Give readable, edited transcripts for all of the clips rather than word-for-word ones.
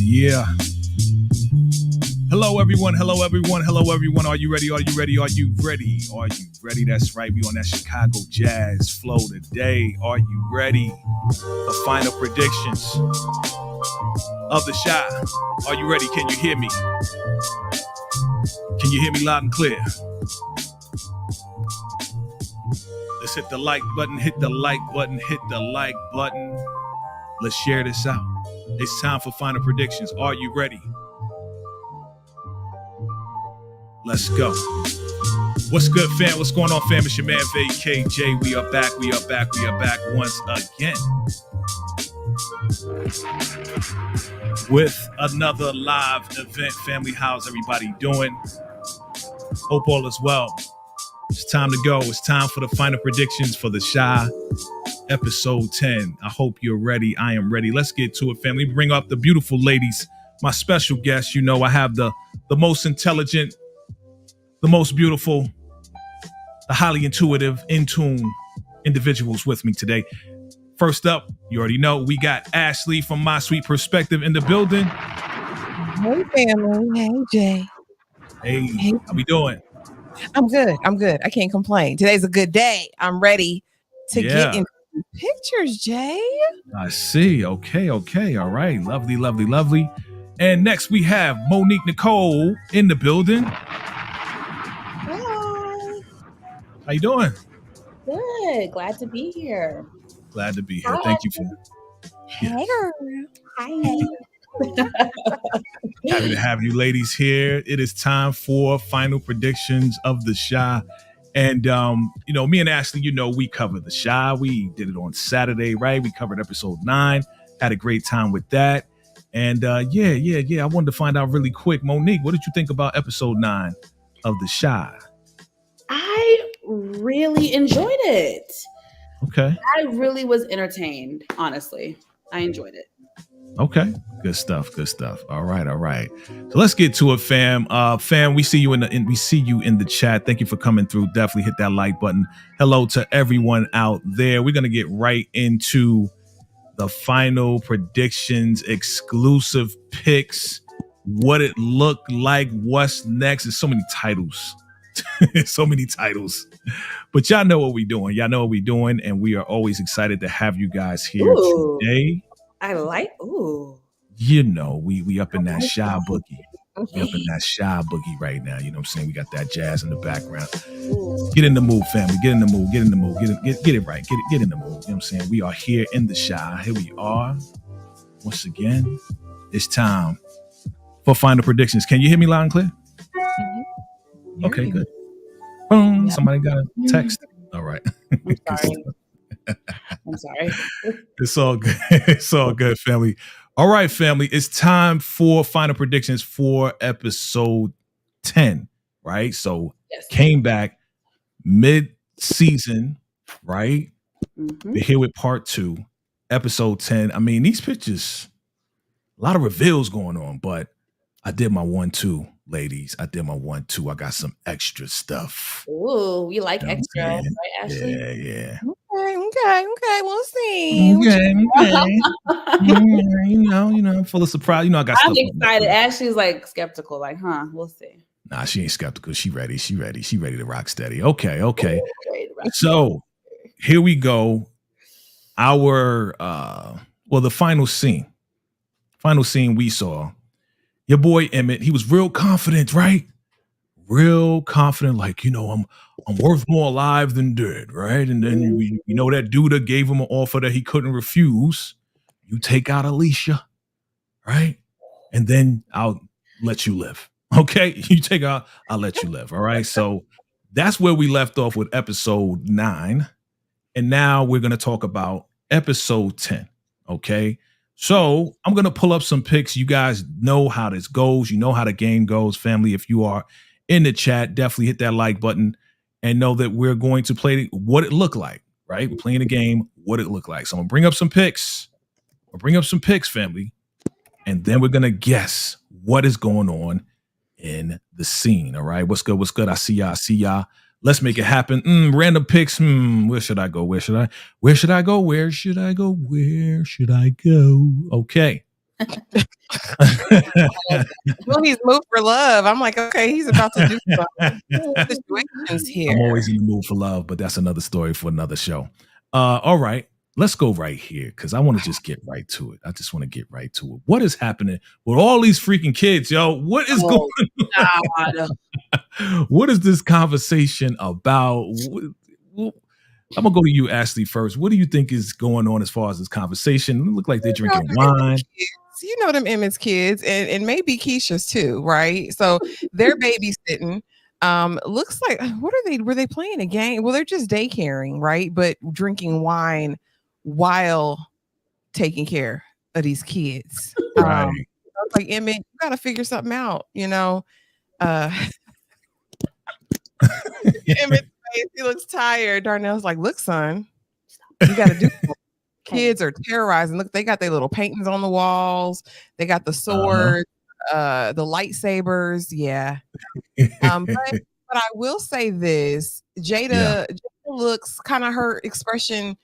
Yeah. Hello, everyone. Hello, everyone. Hello, everyone. Are you ready? Are you ready? Are you ready? Are you ready? That's right. We on that Chicago Jazz flow today. Are you ready for final predictions of the shot? Are you ready? Can you hear me? Can you hear me loud and clear? Let's hit the like button. Hit the like button. Hit the like button. Let's share this out. It's time for final predictions. Are you ready? Let's go. What's good, fam? What's going on, fam? It's your man, VACAY-J. We are back. We are back. We are back once again with another live event. Family, how's everybody doing? Hope all is well. It's time to go. It's time for the final predictions for the Shy episode 10. I hope you're ready. I am ready. Let's get to it, family. Bring up the beautiful ladies. My special guest, you know, I have the most intelligent, the most beautiful, the highly intuitive, in tune individuals with me today. First up, you already know, we got Ashley from My Sweet Perspective in the building. Hey, family. Hey, Jay. Hey, how we doing? I'm good. I can't complain. Today's a good day. I'm ready to get into pictures, Jay. I see. Okay. All right. Lovely. And next we have Monique Nicole in the building. Hi. How you doing? Good. Glad to be here. Glad to be here. Hi. Thank you for Hey, girl. Hi. Happy to have you ladies here. It is time for final predictions of the Shy. And, you know, me and Ashley, you know, we covered the Shy. We did it on Saturday, right? We covered episode 9. Had a great time with that. And yeah. I wanted to find out really quick, Monique, what did you think about episode 9 of the Shy? I really enjoyed it. Okay. I really was entertained, honestly. I enjoyed it. Okay. Good stuff. All right. So let's get to it, fam. Fam, we see you in the chat. Thank you for coming through. Definitely hit that like button. Hello to everyone out there. We're gonna get right into the final predictions, exclusive picks, what it looked like, what's next. There's so many titles. But y'all know what we're doing. And we are always excited to have you guys here today. I like, you know, we up in that Shy boogie. We up in that Shy boogie right now. You know what I'm saying? We got that jazz in the background. Get in the mood, family. Get in the mood. Get it right. Get in the mood. You know what I'm saying? We are here in the Shy. Here we are. Once again, it's time for final predictions. Can you hear me loud and clear? Okay, good. Boom. Yeah. Somebody got a text. All right. I'm sorry. It's all good. It's all good, family. All right, family. It's time for final predictions for episode 10, right? So Came back mid-season, right? Mm-hmm. We're here with part 2, episode 10. I mean, these pictures, a lot of reveals going on, but I did my 1-2, ladies. I got some extra stuff. Ooh, we like extra, right, Ashley? Yeah. Okay. We'll see. Okay. You know, I'm full of surprise. You know, I got I'm stuff. excited. Ashley's like skeptical, like, we'll see. Nah, she ain't skeptical. She ready. She ready to rock steady. Okay. So here we go. Our the final scene we saw. Your boy Emmett, he was real confident, right? Real confident, like, you know, I'm worth more alive than dead, right? And then you know that dude gave him an offer that he couldn't refuse. You take out Alicia, right? And then I'll let you live. Okay? You take out, I'll let you live. All right. So that's where we left off with episode 9. And now we're gonna talk about episode 10. Okay. So I'm going to pull up some picks. You guys know how this goes. You know how the game goes, family. If you are in the chat, definitely hit that like button and know that we're going to play what it looked like, right? We're playing the game, what it looked like. So I'm going to bring up some picks. Family. And then we're going to guess what is going on in the scene. All right. What's good? I see y'all. Let's make it happen. Random picks. Where should I go? Where should I go? Okay. Well, he's moved for love. I'm like, okay, he's about to do some situations here. I'm always in the mood for love, but that's another story for another show. All right, let's go right here because I want to just get right to it. I just want to get right to it. What is happening with all these freaking kids, yo? What is going on? What is this conversation about? I'm gonna go to you, Ashley, first. What do you think is going on as far as this conversation? It look like they're drinking wine. You know them Emmett's kids and maybe Keisha's too, right? So they're babysitting. Looks like what are they? Were they playing a game? Well, they're just daycaring, right? But drinking wine while taking care of these kids. Right. I was like, Emmett, you gotta figure something out, you know. Emmett's face, he looks tired. Darnell's like, look, son, you gotta do something. Kids are terrorizing. Look, they got their little paintings on the walls. They got the swords, the lightsabers. Yeah. But I will say this: Jada looks kind of, her expression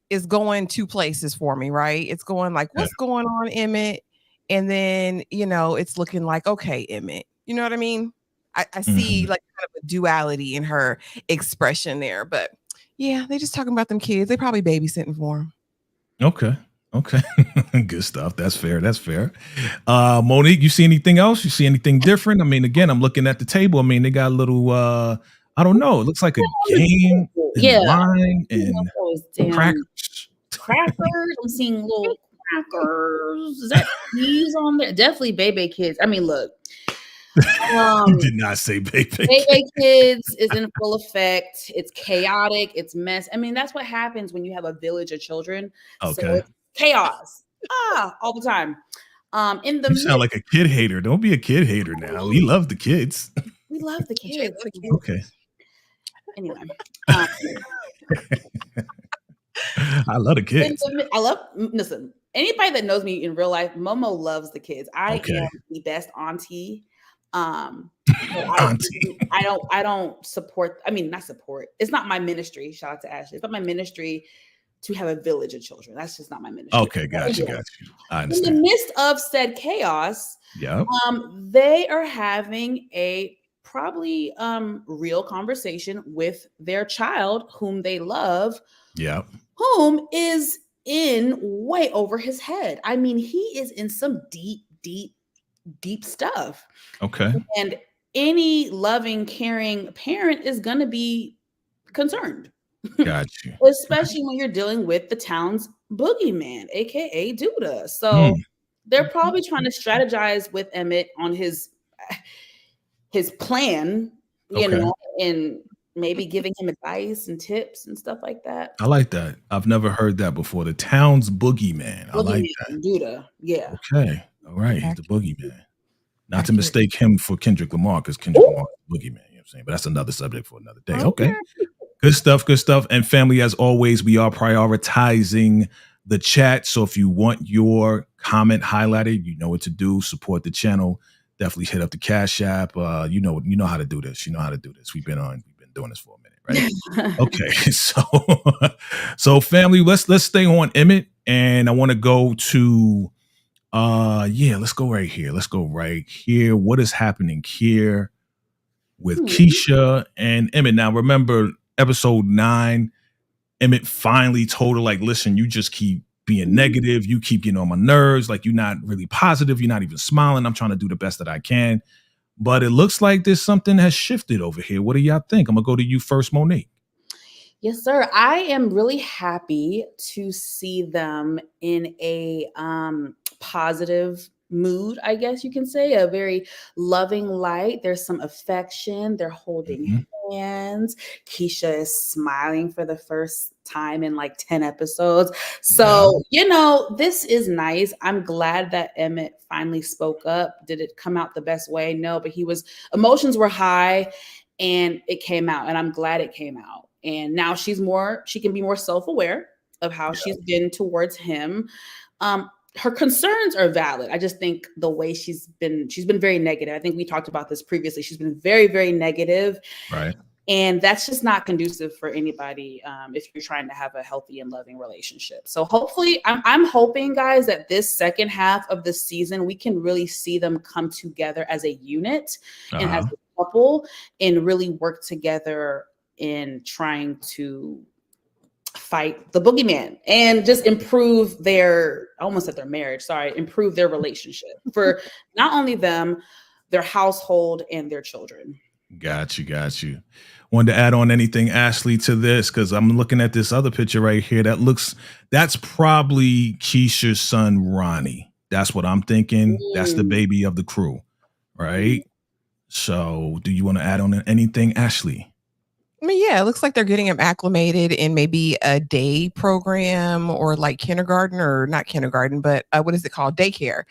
is going two places for me, right? It's going like, what's going on, Emmett? And then, you know, it's looking like, okay, Emmett. You know what I mean? I see like kind of a duality in her expression there. But yeah, they just talking about them kids. They probably babysitting for them. Okay. Good stuff. That's fair. Monique, you see anything else? You see anything different? I mean, again, I'm looking at the table. I mean, they got a little I don't know. It looks like a game and wine and crackers. I'm seeing little crackers. Is that cheese on there? Definitely Bebe kids. I mean, look. You did not say Bebe kids is in full effect. It's chaotic. It's mess. I mean, that's what happens when you have a village of children. Okay. So it's chaos. All the time. You sound like a kid hater. Don't be a kid hater now. We love the kids. We love the kids. Okay. Anyway. I love the kids. Listen, anybody that knows me in real life, Momo loves the kids. I am the best auntie. Auntie. I don't support. I mean, not support. It's not my ministry. Shout out to Ashley. It's not my ministry to have a village of children. That's just not my ministry. Okay, got you. I understand. In the midst of said chaos, they are having a probably real conversation with their child, whom they love. Yeah. Whom is in way over his head. I mean, he is in some deep stuff. Okay. And any loving, caring parent is going to be concerned. Got you. Especially when you're dealing with the town's boogeyman, aka Duda. So they're probably trying to strategize with Emmett on his plan, you know, and maybe giving him advice and tips and stuff like that. I like that. I've never heard that before. The town's boogeyman. I like that. Duda. Yeah. Okay. All right. He's the boogeyman. Not to mistake him for Kendrick Lamar, because Kendrick Lamar is the boogeyman. You know what I'm saying? But that's another subject for another day. Okay. Good stuff. And family, as always, we are prioritizing the chat. So if you want your comment highlighted, you know what to do. Support the channel. Definitely hit up the Cash App. You know how to do this. We've been doing this for a minute, right? Okay. So family, let's stay on Emmett. And I want to go to let's go right here. What is happening here with Keisha and Emmett? Now remember episode 9, Emmett finally told her, like, listen, you just keep being negative, you keep getting on my nerves, like you're not really positive, you're not even smiling. I'm trying to do the best that I can. But it looks like there's something has shifted over here. What do y'all think? I'm gonna go to you first, Monique. Yes, sir. I am really happy to see them in a positive mood, I guess you can say, a very loving light. There's some affection. They're holding hands. Keisha is smiling for the first time in like 10 episodes. So, you know, this is nice. I'm glad that Emmett finally spoke up. Did it come out the best way? No, but emotions were high and it came out, and I'm glad it came out. And now she can be more self-aware of how she's been towards him. Her concerns are valid. I just think the way she's been very negative. I think we talked about this previously. She's been very, very negative. Right. And that's just not conducive for anybody if you're trying to have a healthy and loving relationship. So hopefully, I'm hoping, guys, that this second half of the season, we can really see them come together as a unit and as a couple and really work together in trying to fight the boogeyman and just improve their, I almost said their marriage, sorry, improve their relationship for not only them, their household and their children. Got you. Wanted to add on anything, Ashley, to this, because I'm looking at this other picture right here. That's probably Keisha's son, Ronnie. That's what I'm thinking. That's the baby of the crew, right? So do you want to add on anything, Ashley? I mean, yeah, it looks like they're getting him acclimated in maybe a day program or like kindergarten, or not kindergarten, but what is it called? Daycare.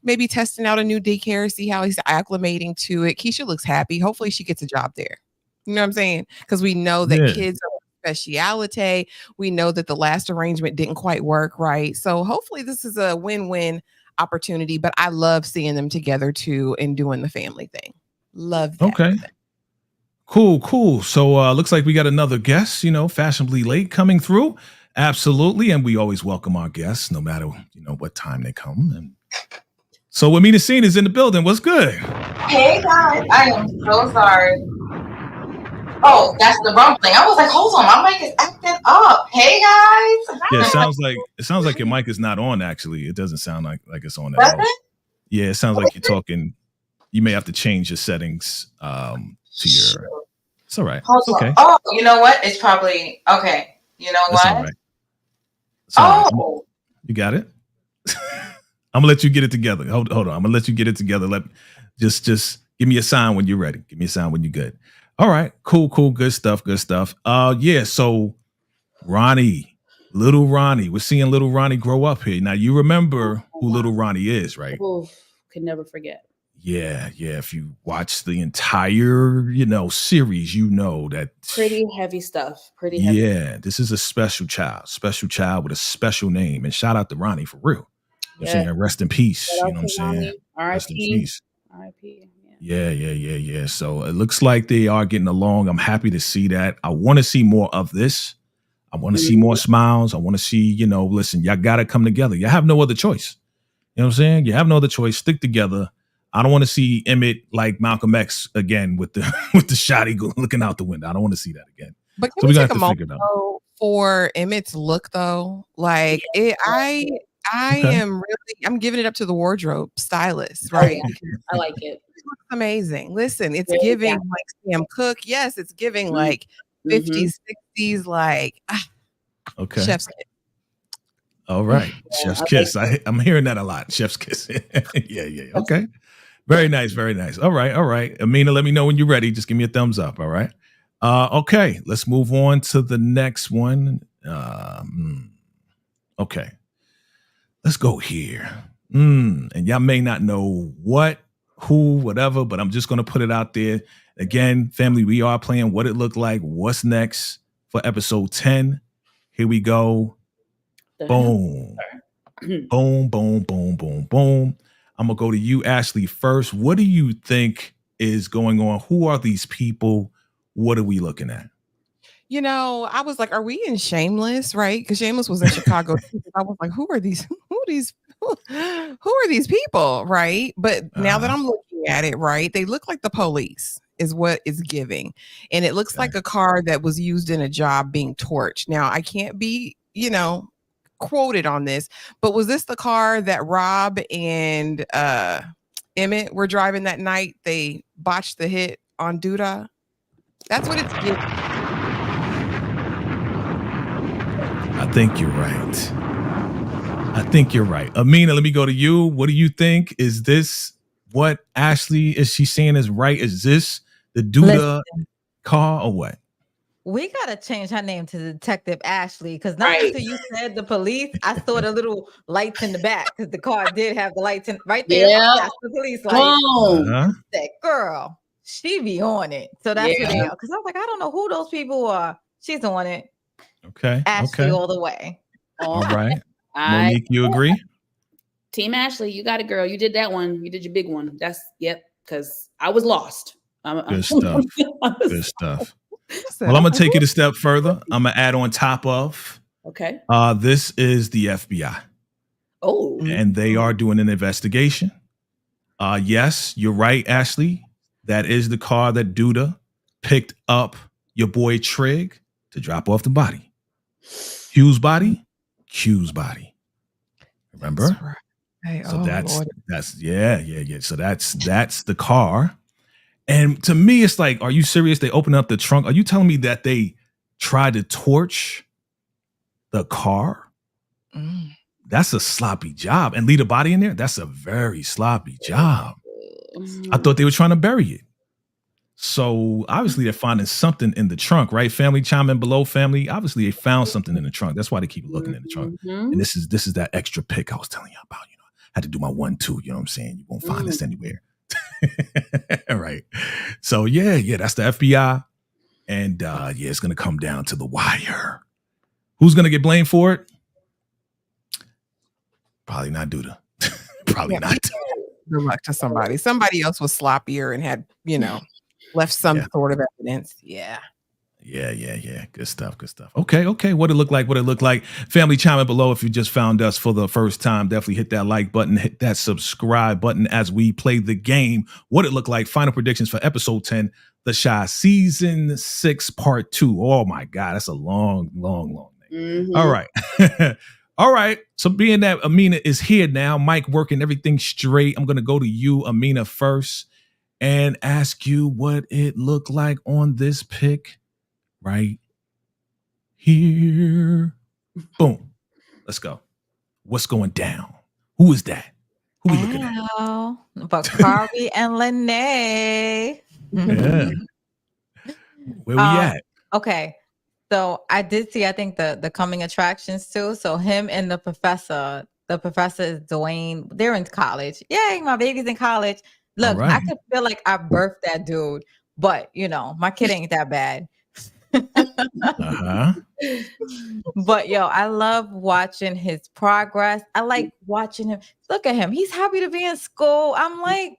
Maybe testing out a new daycare, see how he's acclimating to it. Keisha looks happy. Hopefully she gets a job there. You know what I'm saying? Because we know that kids are a speciality. We know that the last arrangement didn't quite work, right? So hopefully this is a win-win opportunity, but I love seeing them together too and doing the family thing. Love that. Okay. Cool. So looks like we got another guest, fashionably late coming through. Absolutely. And we always welcome our guests no matter, what time they come. And so Amina Scene is in the building. What's good? Hey guys, I am so sorry. Oh, that's the rumbling. I was like, hold on, my mic is acting up. Hey guys. Yeah, it sounds like your mic is not on, actually. It doesn't sound like it's on at all. Yeah, it sounds like you're talking. You may have to change your settings to your. It's all right. It's okay. Oh, you know what? It's probably okay. You know what? All right. All right. You got it. I'm gonna let you get it together. Hold on. I'm gonna let you get it together. Just give me a sign when you're ready. Give me a sign when you're good. All right. Cool. Good stuff. Yeah. So Ronnie, little Ronnie, we're seeing little Ronnie grow up here. Now you remember who little Ronnie is, right? Oof, could never forget. Yeah. If you watch the entire, series, that pretty heavy stuff. Yeah, this is a special child with a special name. And shout out to Ronnie for real. I'm saying rest in peace. You know what I'm saying? Rest in peace. R.I.P. Yeah. So it looks like they are getting along. I'm happy to see that. I want to see more of this. I want to see more smiles. I want to see, listen, y'all got to come together. You have no other choice. You know what I'm saying? You have no other choice. Stick together. I don't want to see Emmett like Malcolm X again with the shotty looking out the window. I don't want to see that again. But can we take a moment for Emmett's look though? Like I'm giving it up to the wardrobe stylist, right? I like it. It looks amazing. Listen, it's giving like Sam Cooke. Yes, it's giving like 50s, 60s, like okay. Chef's kiss. All right. Chef's kiss. I'm hearing that a lot. Chef's kiss. Yeah. Okay. Very nice. All right. Amina, let me know when you're ready. Just give me a thumbs up. All right. Okay. Let's move on to the next one. Okay. Let's go here. And y'all may not know who, whatever, but I'm just going to put it out there. Again, family, we are playing What It Looked Like. What's next for episode 10? Here we go. Boom. Boom. I'm going to go to you, Ashley, first. What do you think is going on? Who are these people? What are we looking at? I was like, are we in Shameless, right? Because Shameless was in Chicago. I was like, who are these people, right? But now that I'm looking at it, right, they look like the police is what it's giving. And it looks like a car that was used in a job being torched. Now, I can't be, quoted on this, but was this the car that Rob and Emmett were driving that night? They botched the hit on Duda. That's what it's giving. I think you're right. Amina, let me go to you. What do you think? Is this what Ashley is she saying is right? Is this the Duda car or what? We gotta change her name to Detective Ashley, because not until you said the police, I saw the little lights in the back, because the car did have the lights in right there. Yeah. That's the police lights. That girl, she be on it. So that's what they are. Because I was like, I don't know who those people are. She's on it. Okay. Ashley all the way. All right. Monique, you agree? Team Ashley, you got it, girl. You did that one. You did your big one. Because I was lost. Good stuff. Good stuff. said, Well, I'm I gonna was take it a step further. I'm gonna add on top of. Okay. This is the FBI, Oh. and they are doing an investigation. Yes, you're right, Ashley. That is the car that Duda picked up your boy Trig to drop off the body. Q's body, Q's body. Remember? That's right. Hey, So oh, that's Lord. yeah. So that's the car. And to me, it's like, are you serious? They open up the trunk. Are you telling me that they tried to torch the car? Mm. That's a sloppy job. And leave the body in there? That's a very sloppy job. I thought they were trying to bury it. So obviously they're finding something in the trunk, right? Family, chime in below, family. Obviously they found something in the trunk. That's why they keep looking in the trunk. And this is that extra pick I was telling you about. You know, I had to do my 1-2. You know what I'm saying? You won't find this anywhere. Right. So yeah, that's the FBI. And yeah, it's gonna come down to the wire. Who's gonna get blamed for it? Probably not Duda. Probably not. Good luck to somebody. Somebody else was sloppier and had, left some sort of evidence. Yeah. Yeah. Good stuff. Okay. What it look like? Family, chime in below if you just found us for the first time. Definitely hit that like button, hit that subscribe button as we play the game. What it look like? Final predictions for episode 10, The Shy, season 6, part 2. Oh my God, that's a long name. All right. All right. So being that Amina is here now, Mike working everything straight, I'm going to go to you, Amina, first and ask you what it looked like on this pick right here. Boom. Let's go. What's going down? Who is that? Who we looking at? Bakari and Lene. Yeah. Where we at? Okay. So I did see, I think the coming attractions too. So him and the professor is Dwayne. They're in college. Yay, my baby's in college. Look, Right. I could feel like I birthed that dude, but my kid ain't that bad. But I love watching his progress. I like watching him. Look at him. He's happy to be in school. I'm like,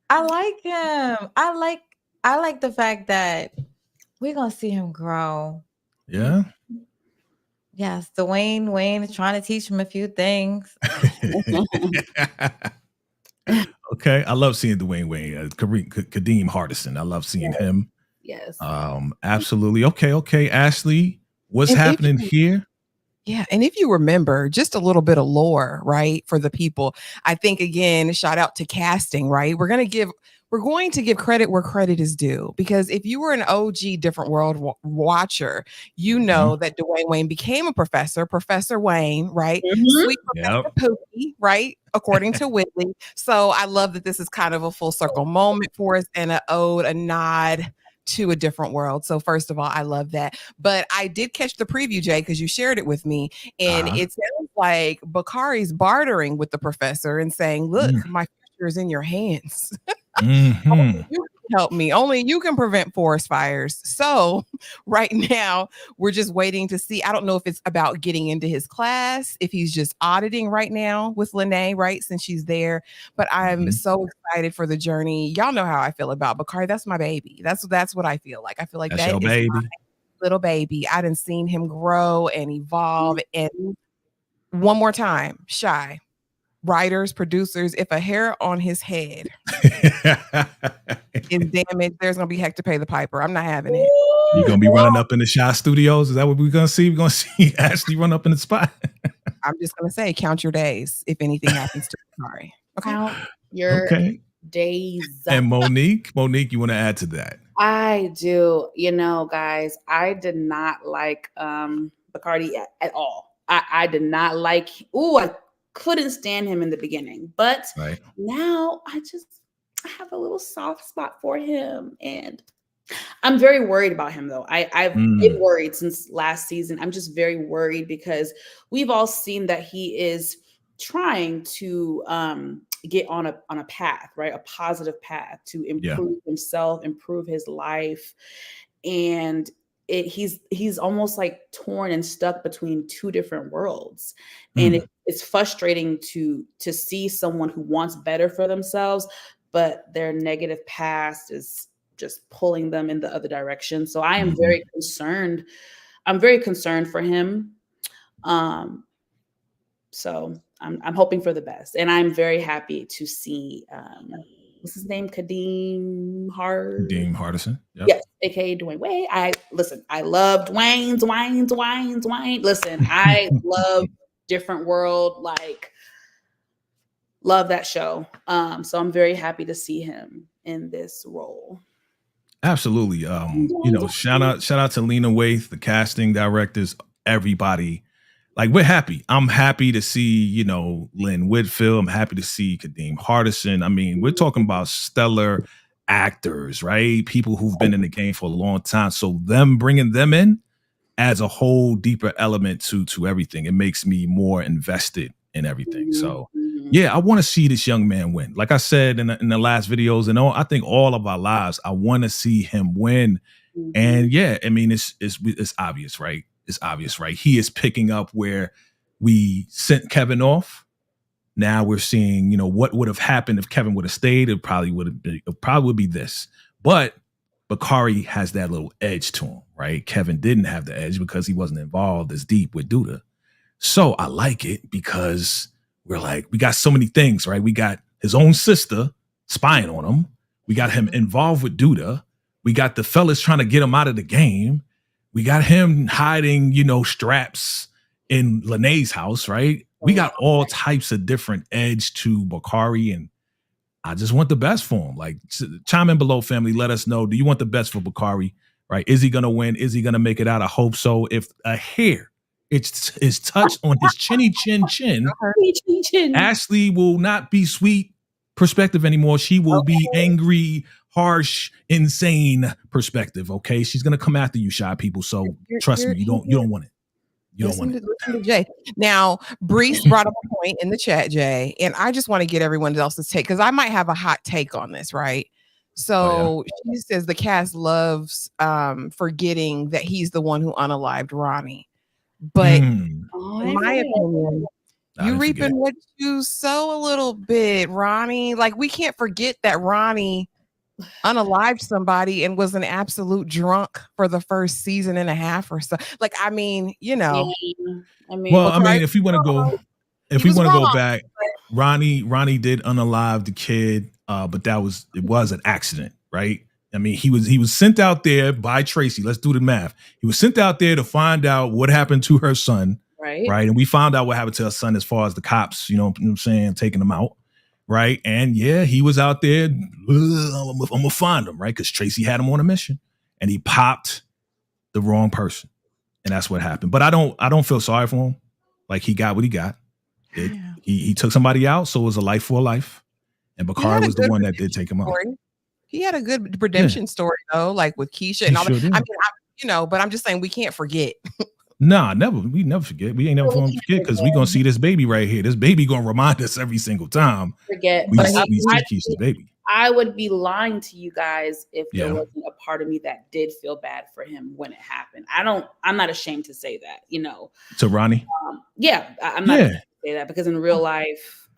I like him. I like the fact that we're gonna see him grow. Yeah. Yes, Wayne is trying to teach him a few things. Okay. I love seeing Dwayne Wayne. Kadeem Hardison. I love seeing him. Yes. Absolutely. Okay. Ashley, what's happening here? Yeah. And if you remember, just a little bit of lore, right, for the people. I think, again, shout out to casting, right? We're going to give credit where credit is due, because if you were an OG Different World watcher, you know that Dwayne Wayne became a professor, Professor Wayne, right? Sweet Professor Pookie, right? According to Whitley. So I love that this is kind of a full circle moment for us and a nod to a different world. So first of all, I love that. But I did catch the preview, Jay, because you shared it with me. And it sounds like Bakari's bartering with the professor and saying, look, my future is in your hands. You can help me. Only you can prevent forest fires. So right now, we're just waiting to see. I don't know if it's about getting into his class, if he's just auditing right now with Lene, right, since she's there. But I'm so excited for the journey. Y'all know how I feel about Bakari. That's my baby. That's what I feel like. I feel like that's that your is baby. my little baby. I done seen him grow and evolve. And one more time, Shy. Writers, producers, if a hair on his head is damaged, there's gonna be heck to pay the piper. I'm not having it. You're gonna be running up in the Shy Studios. Is that what we're gonna see? We're gonna see Ashley run up in the spot. I'm just gonna say, count your days if anything happens to you. Sorry. Okay. Count your days. And Monique, you want to add to that? I do. Guys, I did not like Bacardi at all. I did not like. I couldn't stand him in the beginning, but now I have a little soft spot for him, and I'm very worried about him though. I've been worried since last season. I'm just very worried because we've all seen that he is trying to get on a path, right? A positive path to improve himself, improve his life. And he's almost like torn and stuck between two different worlds. And it's frustrating to see someone who wants better for themselves, but their negative past is just pulling them in the other direction. So I am very concerned. I'm very concerned for him. So I'm hoping for the best, and I'm very happy to see what's his name, Kadeem Hardison. Yep. Yes, aka Dwayne Wade. I love Dwayne. Listen, I love Different World. Like, love that show. So I'm very happy to see him in this role. Absolutely. You know, shout out to Lena Waithe, the casting directors, everybody. Like, we're happy. I'm happy to see, you know, Lynn Whitfield. I'm happy to see Kadeem Hardison. I mean, we're talking about stellar actors, right? People who've been in the game for a long time. So them bringing them in adds a whole deeper element to everything. It makes me more invested in everything. So yeah, I want to see this young man win. Like I said in the last videos, and I think all of our lives, I want to see him win. And yeah, I mean, it's obvious, right? It's obvious, right? He is picking up where we sent Kevin off. Now we're seeing, you know, what would have happened if Kevin would have stayed. It probably would be this. But Bakari has that little edge to him, right? Kevin didn't have the edge because he wasn't involved as deep with Douda. So I like it because we're like, we got so many things, right? We got his own sister spying on him. We got him involved with Douda. We got the fellas trying to get him out of the game. We got him hiding, you know, straps in Lene's house, right? We got all types of different edge to Bakari, and I just want the best for him. Like, chime in below, family. Let us know. Do you want the best for Bakari, right? Is he going to win? Is he going to make it out? I hope so. If a hair is touched on his chinny chin, Ashley will not be sweet perspective anymore. She will be angry, harsh, insane perspective. Okay, she's gonna come after you, shy people. So trust me, you don't want it. You don't want it. Listen to Jay. Now, Brees brought up a point in the chat, Jay, and I just want to get everyone else's take because I might have a hot take on this, right? So she says the cast loves forgetting that he's the one who unalived Ronnie. But in my opinion, you reaping what you sow a little bit, Ronnie. Like, we can't forget that Ronnie unalived somebody and was an absolute drunk for the first season and a half or so. Like, I mean, you know. Well, I mean, if we want to go back, Ronnie did unalive the kid, but it was an accident, right? I mean, he was sent out there by Tracy. Let's do the math. He was sent out there to find out what happened to her son, right? And we found out what happened to her son as far as the cops, you know what I'm saying, taking him out. Right. And yeah, he was out there. I'm going to find him. Right. Because Tracy had him on a mission and he popped the wrong person. And that's what happened. But I don't feel sorry for him. Like, he got what he got. He took somebody out. So it was a life for a life. And Bakari was the one that did take him out. He had a good redemption story, though, like with Keisha and all that. I mean, but I'm just saying we can't forget. Nah, never. We never forget. We ain't never going to forget because we're going to see this baby right here. This baby going to remind us every single time. We see Keisha's baby. I would be lying to you guys if there wasn't a part of me that did feel bad for him when it happened. I'm not ashamed to say that, you know. To Ronnie? I'm not ashamed to say that because in real life,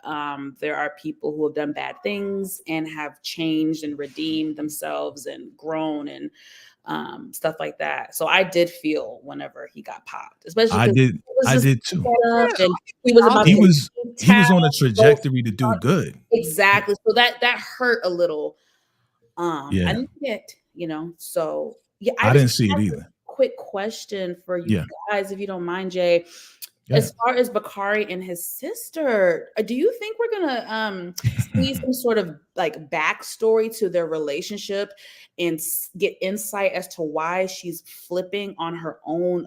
there are people who have done bad things and have changed and redeemed themselves and grown and stuff like that. So I did feel whenever he got popped, especially I did too. He was on a trajectory to do good. Exactly. So that hurt a little. I didn't get, you know. So yeah, I didn't see it either. Quick question for you guys, if you don't mind, Jay. As far as Bakari and his sister, do you think we're gonna see some sort of like backstory to their relationship and get insight as to why she's flipping on her own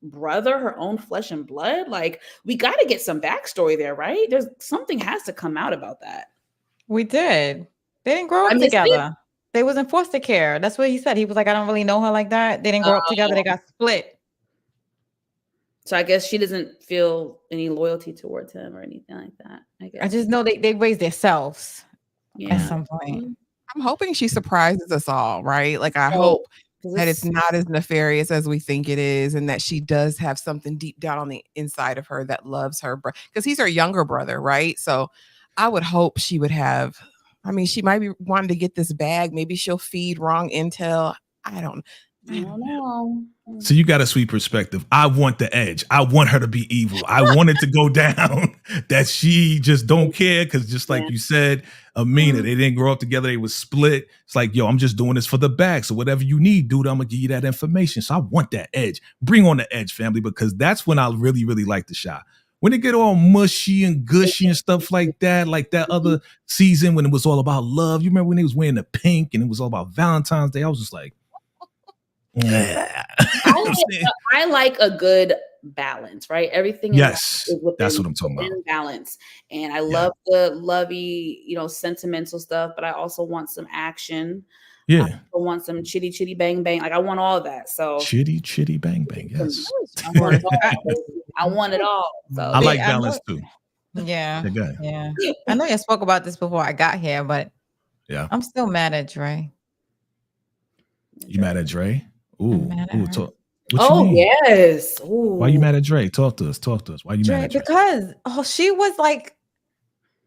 brother, her own flesh and blood? Like, we got to get some backstory there, right? There's something has to come out about that. We did. They didn't grow up together. They was in foster care. That's what he said. He was like, I don't really know her like that. They didn't grow up together. They got split. So I guess she doesn't feel any loyalty towards him or anything like that. I just know they raised themselves at some point. I'm hoping she surprises us all, right? Like, I hope that it's not as nefarious as we think it is, and that she does have something deep down on the inside of her that loves her, because he's her younger brother, right? So I would hope she would have I mean, she might be wanting to get this bag. Maybe she'll feed wrong intel. I don't know. So you got a sweet perspective. I want the edge. I want her to be evil. I want it to go down that she just don't care because just like you said, Amina, they didn't grow up together. They was split. It's like, yo, I'm just doing this for the bag. So whatever you need, dude, I'm going to give you that information. So I want that edge. Bring on the edge, family, because that's when I really, really like the shot. When it get all mushy and gushy and stuff like that other season when it was all about love. You remember when he was wearing the pink and it was all about Valentine's Day? I was just like, yeah. I like a good balance, right? Everything yes, is within, that's what I'm talking about. Balance. And I love the lovey, sentimental stuff, but I also want some action. Yeah. I want some chitty chitty bang bang. Like I want all that. So chitty chitty bang bang. Yes. I want it all. So I like balance too. Yeah. Yeah. I know you spoke about this before I got here, but yeah, I'm still mad at Dre. You mad at Dre? Ooh, talk. Yes. Ooh. Why you mad at Dre? Talk to us. Why you mad at Dre? Because she was like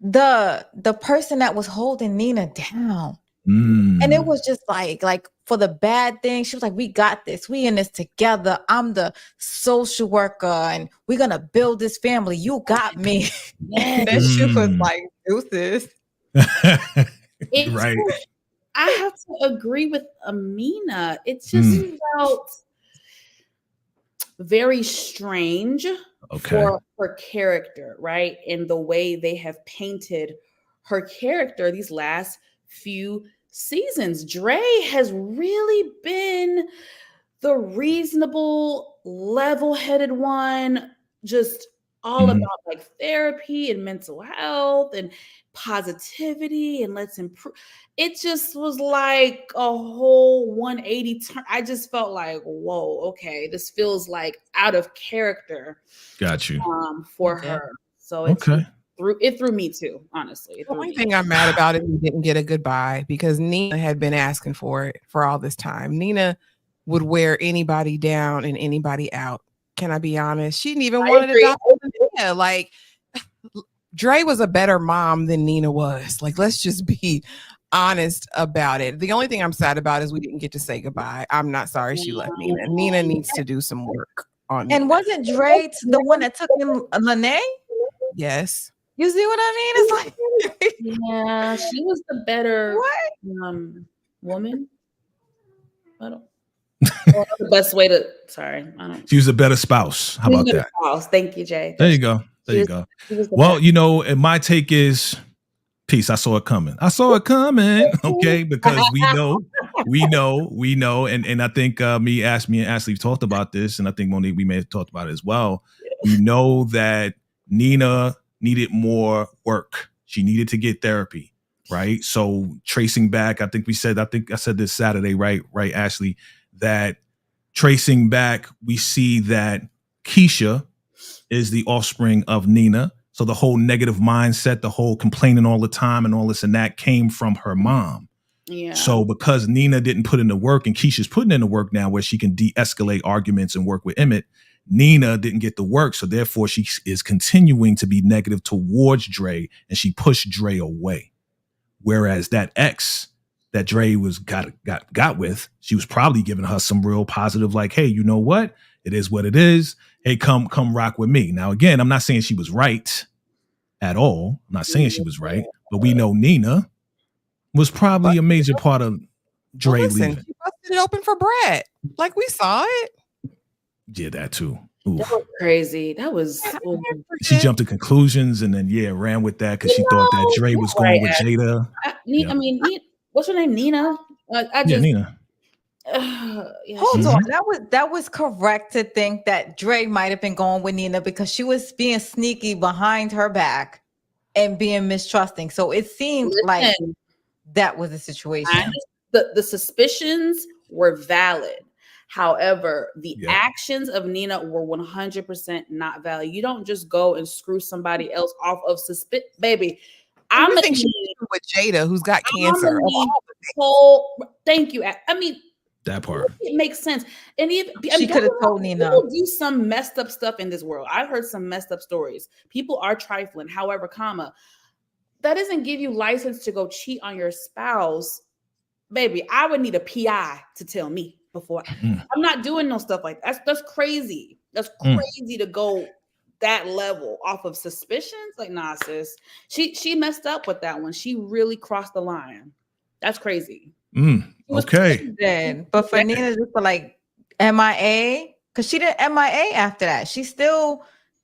the person that was holding Nina down. And it was just like for the bad thing, she was like, we got this. We in this together. I'm the social worker and we're going to build this family. You got me. And then she was like, deuces. Right. I have to agree with Amina. It just felt very strange for her character, right? And the way they have painted her character these last few seasons. Dre has really been the reasonable, level-headed one, just all about like therapy and mental health and positivity and let's improve. It just was like a whole 180 turn. I just felt like, whoa, okay, this feels like out of character. Got you. For her. So it threw me too, honestly. The only thing I'm mad about is we didn't get a goodbye because Nina had been asking for it for all this time. Nina would wear anybody down and anybody out. Can I be honest? She didn't even want to adopt Nina. Like Dre was a better mom than Nina was. Like, let's just be honest about it. The only thing I'm sad about is we didn't get to say goodbye. I'm not sorry she left Nina. Nina needs to do some work on Nina. And wasn't Dre the one that took him Lene? Yes. You see what I mean? It's like yeah, she was the better woman. I don't the best way to she was a better spouse. How about that? Spouse. Thank you, Jay. There you go. Well, and my take is peace. I saw it coming. Okay, because we know, and I think me and Ashley talked about this, and I think Monique, we may have talked about it as well. We know that Nina needed more work. She needed to get therapy, right? So tracing back, I think I said this Saturday, right, Ashley, that tracing back, we see that Keisha is the offspring of Nina. So the whole negative mindset, the whole complaining all the time and all this and that came from her mom. Yeah. So because Nina didn't put in the work and Keisha's putting in the work now where she can de-escalate arguments and work with Emmett, Nina didn't get the work. So therefore she is continuing to be negative towards Dre and she pushed Dre away. Whereas that ex that Dre was got with, she was probably giving her some real positive, like, hey, you know what? It is what it is. Hey, come rock with me. Now, again, I'm not saying she was right at all. I'm not saying she was right, but we know Nina was probably a major part of Dre leaving. She busted it open for Brad. Like we saw it. Yeah, that too. Oof. That was crazy. That was. She jumped to conclusions and then ran with that because she thought that Dre was going with Jada. I mean, what's her name? Nina. Nina. Hold on, that was correct to think that Dre might have been going with Nina because she was being sneaky behind her back and being mistrusting. So it seemed like that was the situation. The suspicions were valid. However, the actions of Nina were 100% not valid. You don't just go and screw somebody else off of suspicion, baby. I think she's with Jada, who's got cancer. Thank you. I mean, that part. It makes sense. And she could have told Nina. People do some messed up stuff in this world. I've heard some messed up stories. People are trifling. However, that doesn't give you license to go cheat on your spouse. Baby, I would need a PI to tell me before. I'm not doing no stuff like that. That's crazy. That's crazy to go that level off of suspicions. Like, nah, sis. She messed up with that one. She really crossed the line. That's crazy. Okay. Then, but for Nina just to like MIA, because she didn't MIA after that.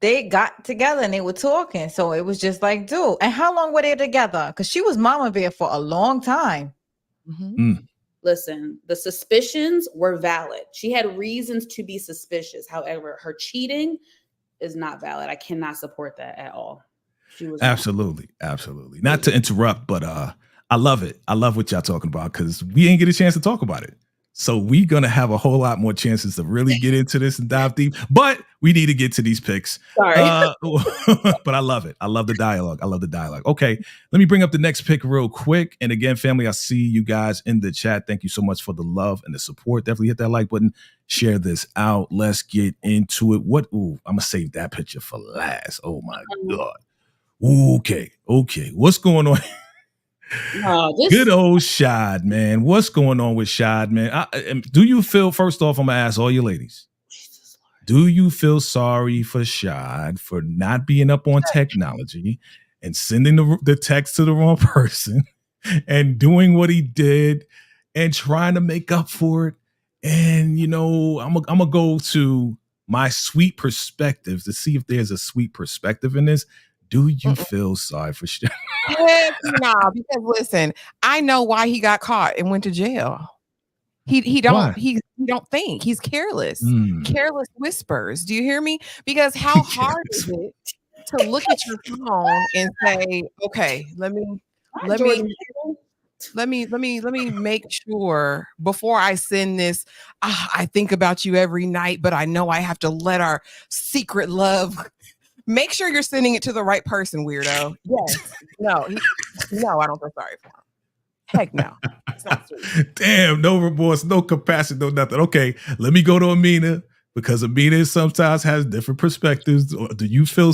They got together and they were talking. So it was just like, dude. And how long were they together? Because she was mama bear for a long time. Listen, the suspicions were valid. She had reasons to be suspicious. However, her cheating is not valid. I cannot support that at all. She was absolutely. Not to interrupt, but I love it. I love what y'all talking about because we ain't get a chance to talk about it. So we're going to have a whole lot more chances to really get into this and dive deep. But we need to get to these picks. Sorry. But I love it. I love the dialogue. Okay, let me bring up the next pick real quick. And again, family, I see you guys in the chat. Thank you so much for the love and the support. Definitely hit that like button. Share this out. Let's get into it. I'm going to save that picture for last. Oh, my God. Okay. What's going on? Good old Shad, man. What's going on with Shad, man? Do you feel, first off, I'm going to ask all you ladies, do you feel sorry for Shad for not being up on technology and sending the text to the wrong person and doing what he did and trying to make up for it? And, I'm going to go to my sweet perspective to see if there's a sweet perspective in this. Do you feel sorry for Shad? Heck no, because listen, I know why he got caught and went to jail. He don't think. He's careless. Careless whispers. Do you hear me? Because how hard is it to look at your phone and say, okay, let me make sure before I send this. I think about you every night, but I know I have to let our secret love. Make sure you're sending it to the right person, weirdo. Yes. No, I don't feel sorry for him. Heck no. It's not sweet. Damn, no remorse, no compassion, no nothing. Okay, let me go to Amina because Amina sometimes has different perspectives. Do you feel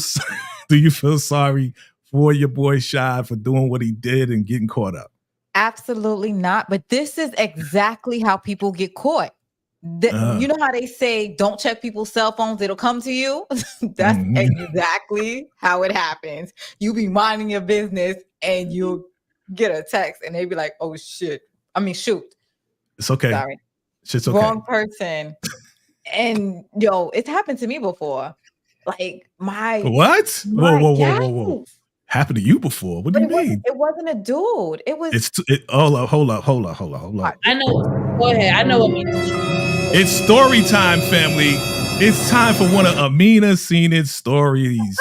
sorry for your boy Shad for doing what he did and getting caught up? Absolutely not. But this is exactly how people get caught. You know how they say, don't check people's cell phones, it'll come to you? That's exactly how it happens. You be minding your business and you get a text and they be like, oh shit. I mean, shoot. It's okay. Sorry. Shit's okay. Wrong person. And it's happened to me before. Like what? Whoa. Happened to you before? What do you mean? It wasn't a dude. It was. Hold up. I know. Go ahead. I know what means. It's story time, family. It's time for one of Amina Seen's stories.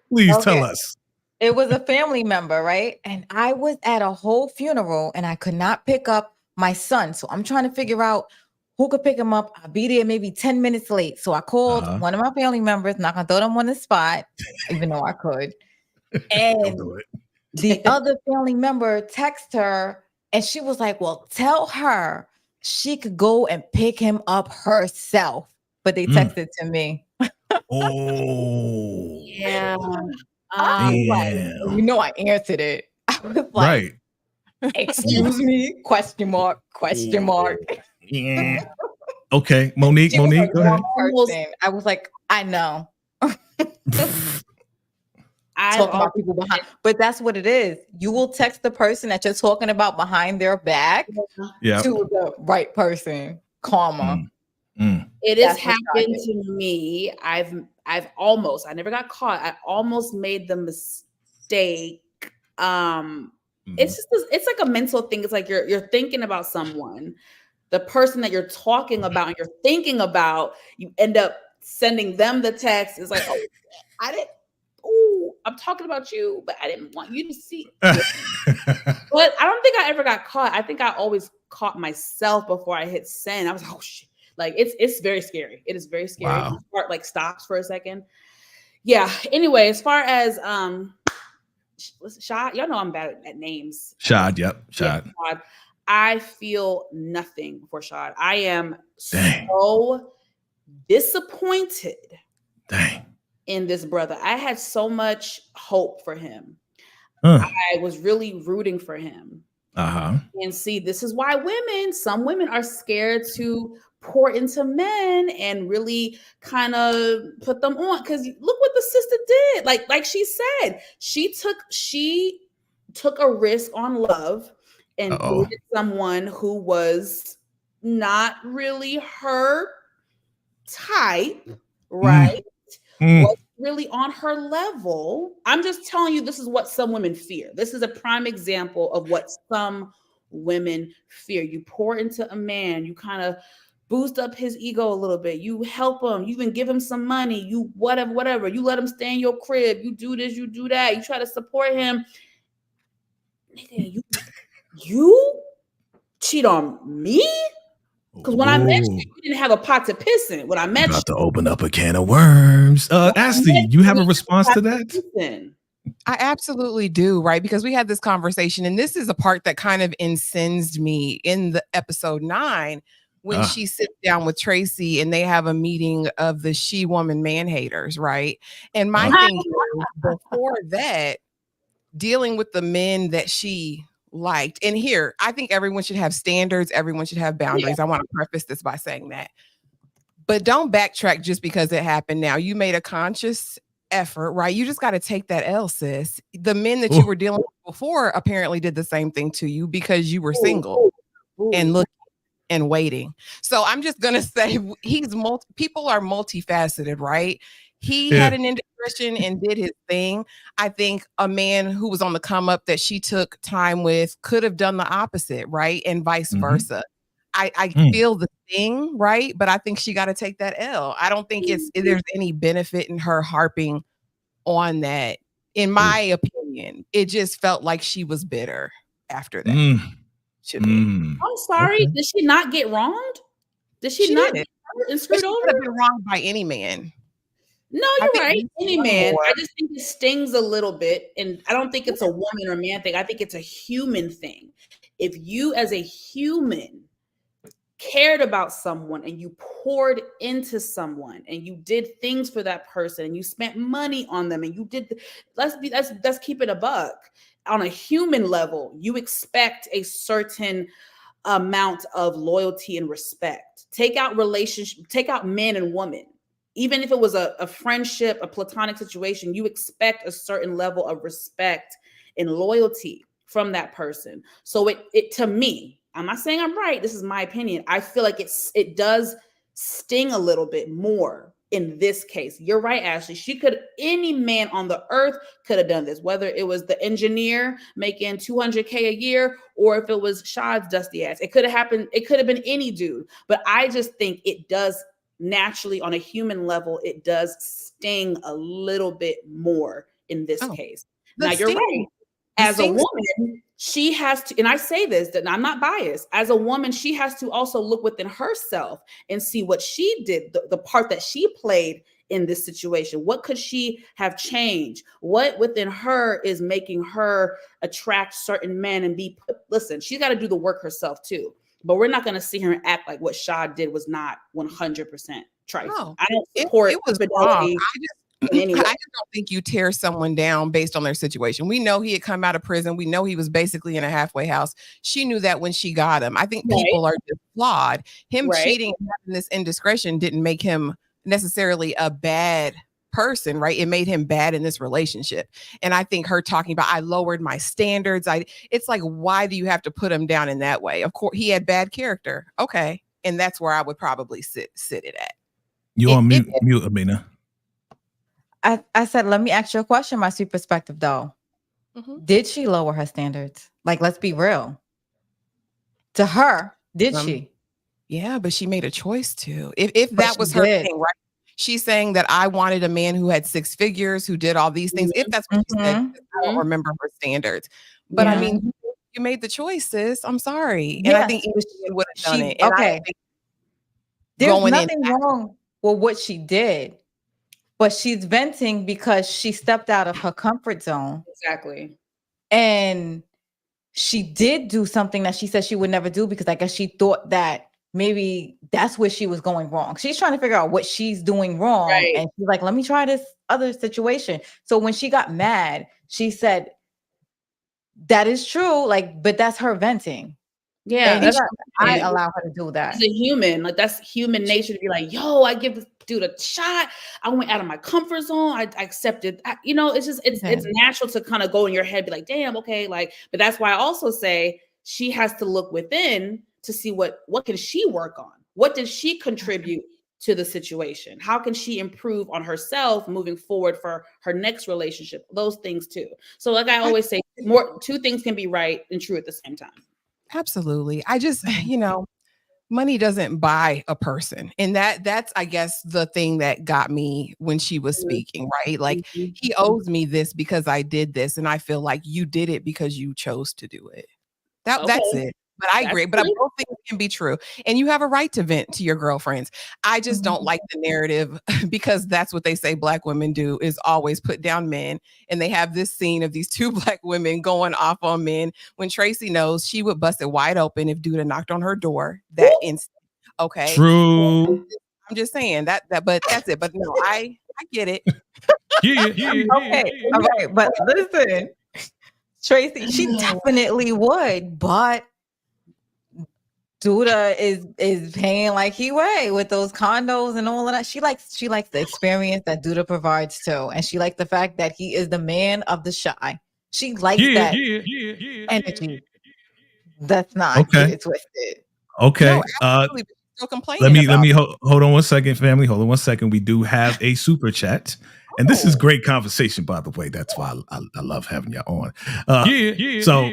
Please tell us. It was a family member, right? And I was at a whole funeral and I could not pick up my son. So I'm trying to figure out who could pick him up. I'll be there maybe 10 minutes late. So I called one of my family members, not gonna throw them on the spot, even though I could. And the other family member texted her and she was like, well, tell her she could go and pick him up herself. But they texted to me. Oh. Yeah. I answered it. I was like, right. Excuse me? Question mark. Yeah. Okay. Monique, go ahead. I was like, I know. Talk about people behind, but that's what it is. You will text the person that you're talking about behind their back to the right person. Karma. It has happened to me. I never got caught. I almost made the mistake. It's like a mental thing. It's like you're thinking about someone, the person that you're talking about and you're thinking about, you end up sending them the text. It's like, I'm talking about you, but I didn't want you to see. But I don't think I ever got caught. I think I always caught myself before I hit send. I was like, oh shit. Like it's very scary. It is very scary. Wow. My heart like stops for a second. Yeah. Anyway, as far as Shad, y'all know I'm bad at names. Shad, yep. Shad. Yeah, Shad. I feel nothing for Shad. I am so disappointed in this brother. I had so much hope for him. I was really rooting for him. And see, this is why some women are scared to pour into men and really kind of put them on. Because look what the sister did. Like she said, she took a risk on love and dated someone who was not really her type, right? Wasn't really on her level. I'm just telling you, this is what some women fear. This is a prime example of what some women fear. You pour into a man, you kind of boost up his ego a little bit. You help him, you even give him some money, you whatever. You let him stay in your crib, you do this, you do that, you try to support him. Nigga, you cheat on me? Because when I met you didn't have a pot to piss in. When I met you, about to open up a can of worms. Ashley, you have a response to that? I absolutely do, right? Because we had this conversation, and this is a part that kind of incensed me in the episode 9 when she sits down with Tracy and they have a meeting of the she-woman man-haters, right? And my thing is, before that, dealing with the men that she liked. And here, I think everyone should have standards. Everyone should have boundaries. I want to preface this by saying that. But don't backtrack just because it happened now. You made a conscious effort, right? You just got to take that L, sis. The men that you were dealing with before apparently did the same thing to you because you were single and looking and waiting. So I'm just going to say people are multifaceted, right? He had an indiscretion and did his thing. I think a man who was on the come up that she took time with could have done the opposite, right? And vice versa. I feel the thing, right? But I think she got to take that L. I don't think there's any benefit in her harping on that. In my opinion, it just felt like she was bitter after that. I'm sorry. Okay. Did she not get wronged? Did she not get hurt and screwed over? She could have been wronged by any man. No, you're right. Any man. I just think it stings a little bit. And I don't think it's a woman or man thing. I think it's a human thing. If you as a human cared about someone and you poured into someone and you did things for that person and you spent money on them and you did, let's keep it a buck. On a human level, you expect a certain amount of loyalty and respect. Take out relationship, take out man and woman. Even if it was a friendship, a platonic situation, you expect a certain level of respect and loyalty from that person. So it to me, I'm not saying I'm right. This is my opinion. I feel like it does sting a little bit more in this case. You're right, Ashley. Any man on the earth could have done this, whether it was the engineer making $200K a year or if it was Shad's dusty ass. It could have happened. It could have been any dude. But I just think it does naturally, on a human level, it does sting a little bit more in this case. Now, you're right. As a woman, she has to, and I say this, that I'm not biased. As a woman, she has to also look within herself and see what she did, the part that she played in this situation. What could she have changed? What within her is making her attract certain men and listen, she's got to do the work herself too. But we're not going to see her and act like what Shad did was not 100% trifling. No, I don't support it was wrong. I just don't think you tear someone down based on their situation. We know he had come out of prison. We know he was basically in a halfway house. She knew that when she got him. I think people are just flawed. Him cheating and having this indiscretion didn't make him necessarily a bad person, right? It made him bad in this relationship. And I think her talking about, I lowered my standards. It's like, why do you have to put him down in that way? Of course, he had bad character. Okay. And that's where I would probably sit it at. You on mute, Amina. I said, let me ask you a question, my sweet perspective, though. Did she lower her standards? Like, let's be real. To her, did she? Yeah, but she made a choice to. If that was her thing, right? She's saying that I wanted a man who had 6 figures, who did all these things. If that's what she said, I don't remember her standards. But I mean, you made the choice, sis. I'm sorry. And I think she would have done it. And okay. There's nothing wrong with what she did. But she's venting because she stepped out of her comfort zone. Exactly. And she did do something that she said she would never do because I guess she thought that maybe that's where she was going wrong. She's trying to figure out what she's doing wrong. Right. And she's like, let me try this other situation. So when she got mad, she said, That is true. Like, but that's her venting. Yeah, And that's I allow her to do that. As a human, like that's human nature to be like, yo, I give this dude a shot. I went out of my comfort zone. I accepted. You know, it's just it's natural to kind of go in your head, be like, damn, okay, like. But that's why I also say she has to look within to see what can she work on. What did she contribute to the situation? How can she improve on herself moving forward for her next relationship? Those things too. So, like I always say, two things can be right and true at the same time. Absolutely. I just, money doesn't buy a person. And that's, I guess, the thing that got me when she was speaking, right? Like, he owes me this because I did this. And I feel like you did it because you chose to do it. That's it. But I agree. But both things can be true. And you have a right to vent to your girlfriends. I just don't like the narrative because that's what they say Black women do, is always put down men. And they have this scene of these two Black women going off on men when Tracy knows she would bust it wide open if dude had knocked on her door that instant. Okay. True. I'm just saying that, but that's it. But no, I get it. Okay. All right. But listen, Tracy, she definitely would, but Duda is paying like he way with those condos and all of that. She likes the experience that Duda provides too, and she likes the fact that he is the man of the shy. She likes that energy. That's not get it twisted. Okay. No, absolutely. Still complaining. Let me hold on one second, family. Hold on one second. We do have a super chat. And this is great conversation, by the way. That's why I love having you on. So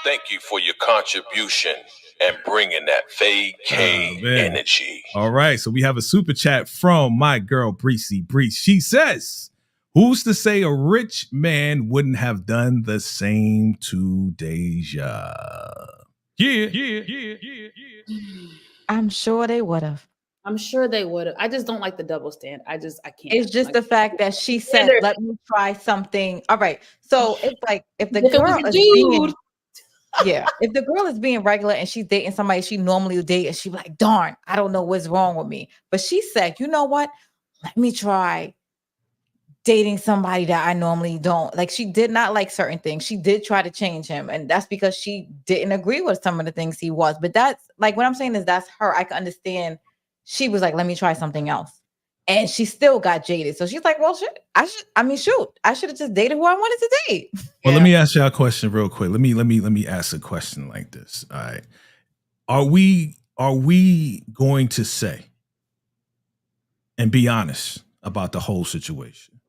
thank you for your contribution and bringing that VACAY energy. All right. So we have a super chat from my girl, Breezy Breeze. She says, who's to say a rich man wouldn't have done the same to Deja? I'm sure they would have. I'm sure they would have. I just don't like the double stand. I can't. It's just the fact that she said, let me try something. All right. So it's like if the girl is being, if the girl is being regular and she's dating somebody she normally would date, and she's like, darn, I don't know what's wrong with me. But she said, you know what? Let me try dating somebody that I normally don't. Like, she did not like certain things. She did try to change him. And that's because she didn't agree with some of the things he was. But that's like, what I'm saying is that's her. I can understand. She was like, let me try something else. And she still got jaded. So she's like, well, I should have just dated who I wanted to date. Well, let me ask y'all a question real quick. Let me ask a question like this. All right. Are we going to say and be honest about the whole situation?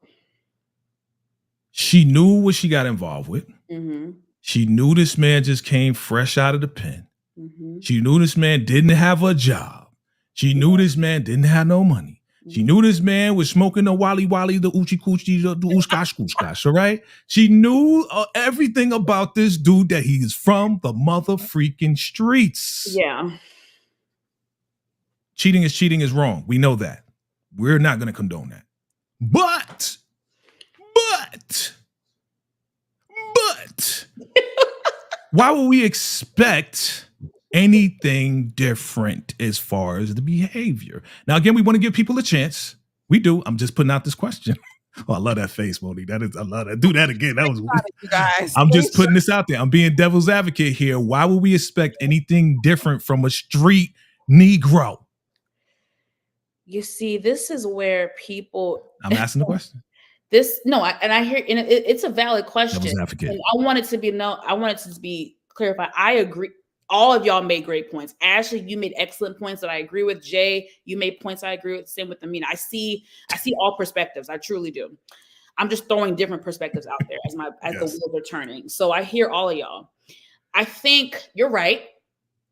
She knew what she got involved with. Mm-hmm. She knew this man just came fresh out of the pen. Mm-hmm. She knew this man didn't have a job. She knew this man didn't have no money. She knew this man was smoking the wally, the oochie coochie, the ooshkosh, all right? She knew everything about this dude, that he is from the mother freaking streets. Yeah. Cheating is wrong. We know that. We're not going to condone that. But why would we expect anything different as far as the behavior? Now, again, we want to give people a chance. We do. I'm just putting out this question. Oh, I love that face, Monique. I love that. Do that again. That was you guys. I'm just putting this out there. I'm being devil's advocate here. Why would we expect anything different from a street Negro? You see, this is where people. I'm asking the question. I hear, and it's a valid question. Devil's advocate. And I want it to be clarified. I agree. All of y'all made great points. Ashley, you made excellent points that I agree with. Jay, you made points I agree with. Same with Amina. I see all perspectives. I truly do. I'm just throwing different perspectives out there as the wheels are turning. So I hear all of y'all. I think you're right.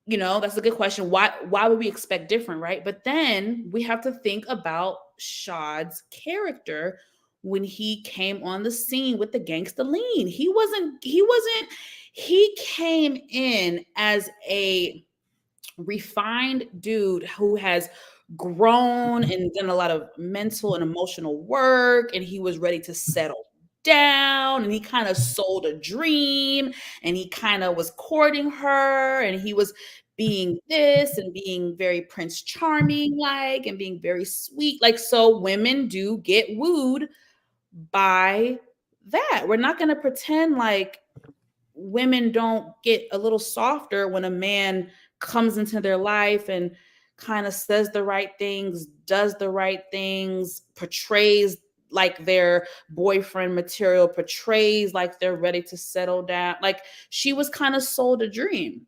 You know, that's a good question. Why would we expect different, right? But then we have to think about Shad's character when he came on the scene with the gangsta lean. He came in as a refined dude who has grown and done a lot of mental and emotional work, and he was ready to settle down, and he kind of sold a dream, and he kind of was courting her, and he was being this and being very Prince Charming like, and being very sweet. Like, so women do get wooed by that. We're not going to pretend like women don't get a little softer when a man comes into their life and kind of says the right things, does the right things, portrays like their boyfriend material, portrays like they're ready to settle down. Like she was kind of sold a dream.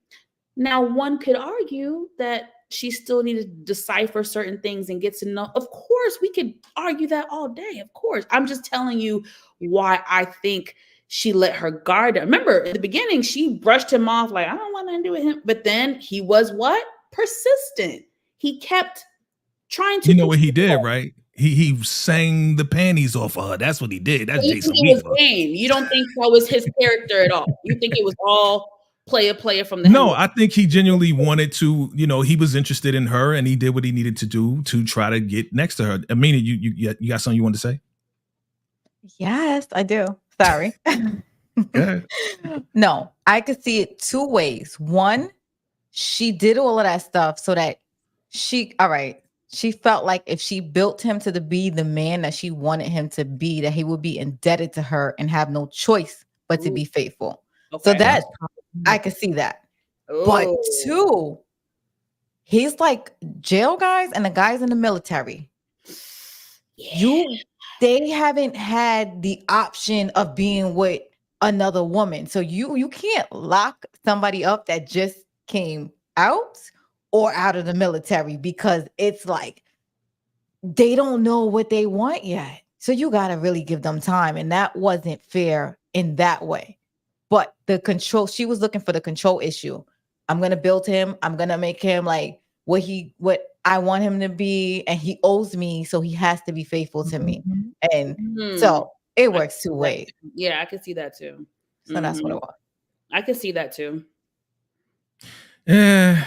Now, one could argue that she still needed to decipher certain things and get to know. Of course, we could argue that all day. Of course. I'm just telling you why I think she let her guard down. Remember, at the beginning, she brushed him off like, I don't want nothing to do with him. But then he was what? Persistent. He kept trying to. You know what he did, right? He sang the panties off of her. That's what he did. That's Jason Weaver. You don't think that was his character at all? You think it was all player from the No, I think he genuinely wanted to, he was interested in her and he did what he needed to do to try to get next to her. Amina, you got something you want to say? Yes, I do. Sorry. No, I could see it two ways. One, she did all of that stuff so that she felt like if she built him to be the man that she wanted him to be, that he would be indebted to her and have no choice but to be faithful. Okay. So that I could see that. Ooh. But two, he's like jail guys and the guys in the military. Yeah. They haven't had the option of being with another woman. So you can't lock somebody up that just came out or out of the military, because it's like they don't know what they want yet. So you got to really give them time. And that wasn't fair in that way. But the control, she was looking for the control issue. I'm going to build him. I'm going to make him like what I want him to be. And he owes me. So he has to be faithful to me. And so it works two ways. Yeah, I can see that too. So that's what it was. I can see that too. Yeah.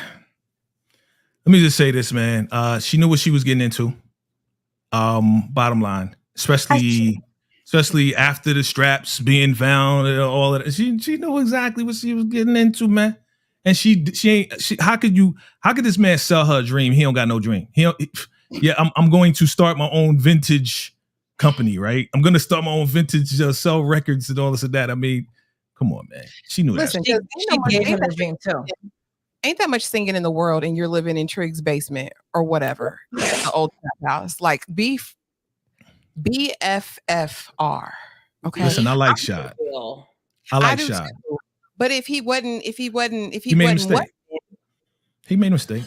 Let me just say this, man. She knew what she was getting into. Bottom line, especially after the straps being found and all of that. She knew exactly what she was getting into, man. And she how could this man sell her a dream? He don't got no dream. I'm going to start my own vintage company, right? I'm going to start my own vintage, sell records and all this and that. I mean, come on, man. She knew that. She gave him the dream too. Ain't that much singing in the world and you're living in Trig's basement or whatever, the old house. Like BFFR. Okay. Listen, I like Shad. I like Shad. But if he wasn't, he made a mistake. He made a mistake.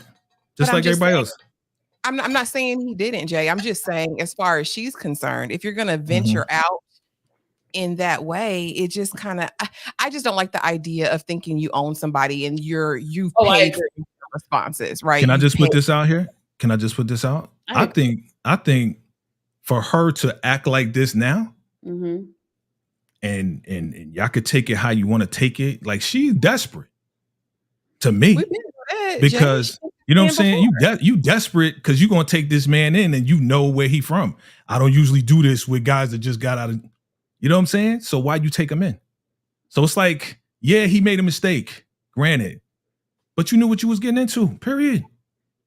Just like everybody else. I'm not saying he didn't, Jay. I'm just saying, as far as she's concerned, if you're gonna venture out in that way, it just kind of, I just don't like the idea of thinking you own somebody and you've paid for your responses, right? Can I just put this out here? I think for her to act like this now, and y'all could take it how you want to take it, like she's desperate to me, because you know what I'm saying? You desperate because you're gonna take this man in and you know where he from. I don't usually do this with guys that just got out of. You know what I'm saying? So why'd you take him in? So it's like, yeah, he made a mistake, granted, but you knew what you was getting into, period.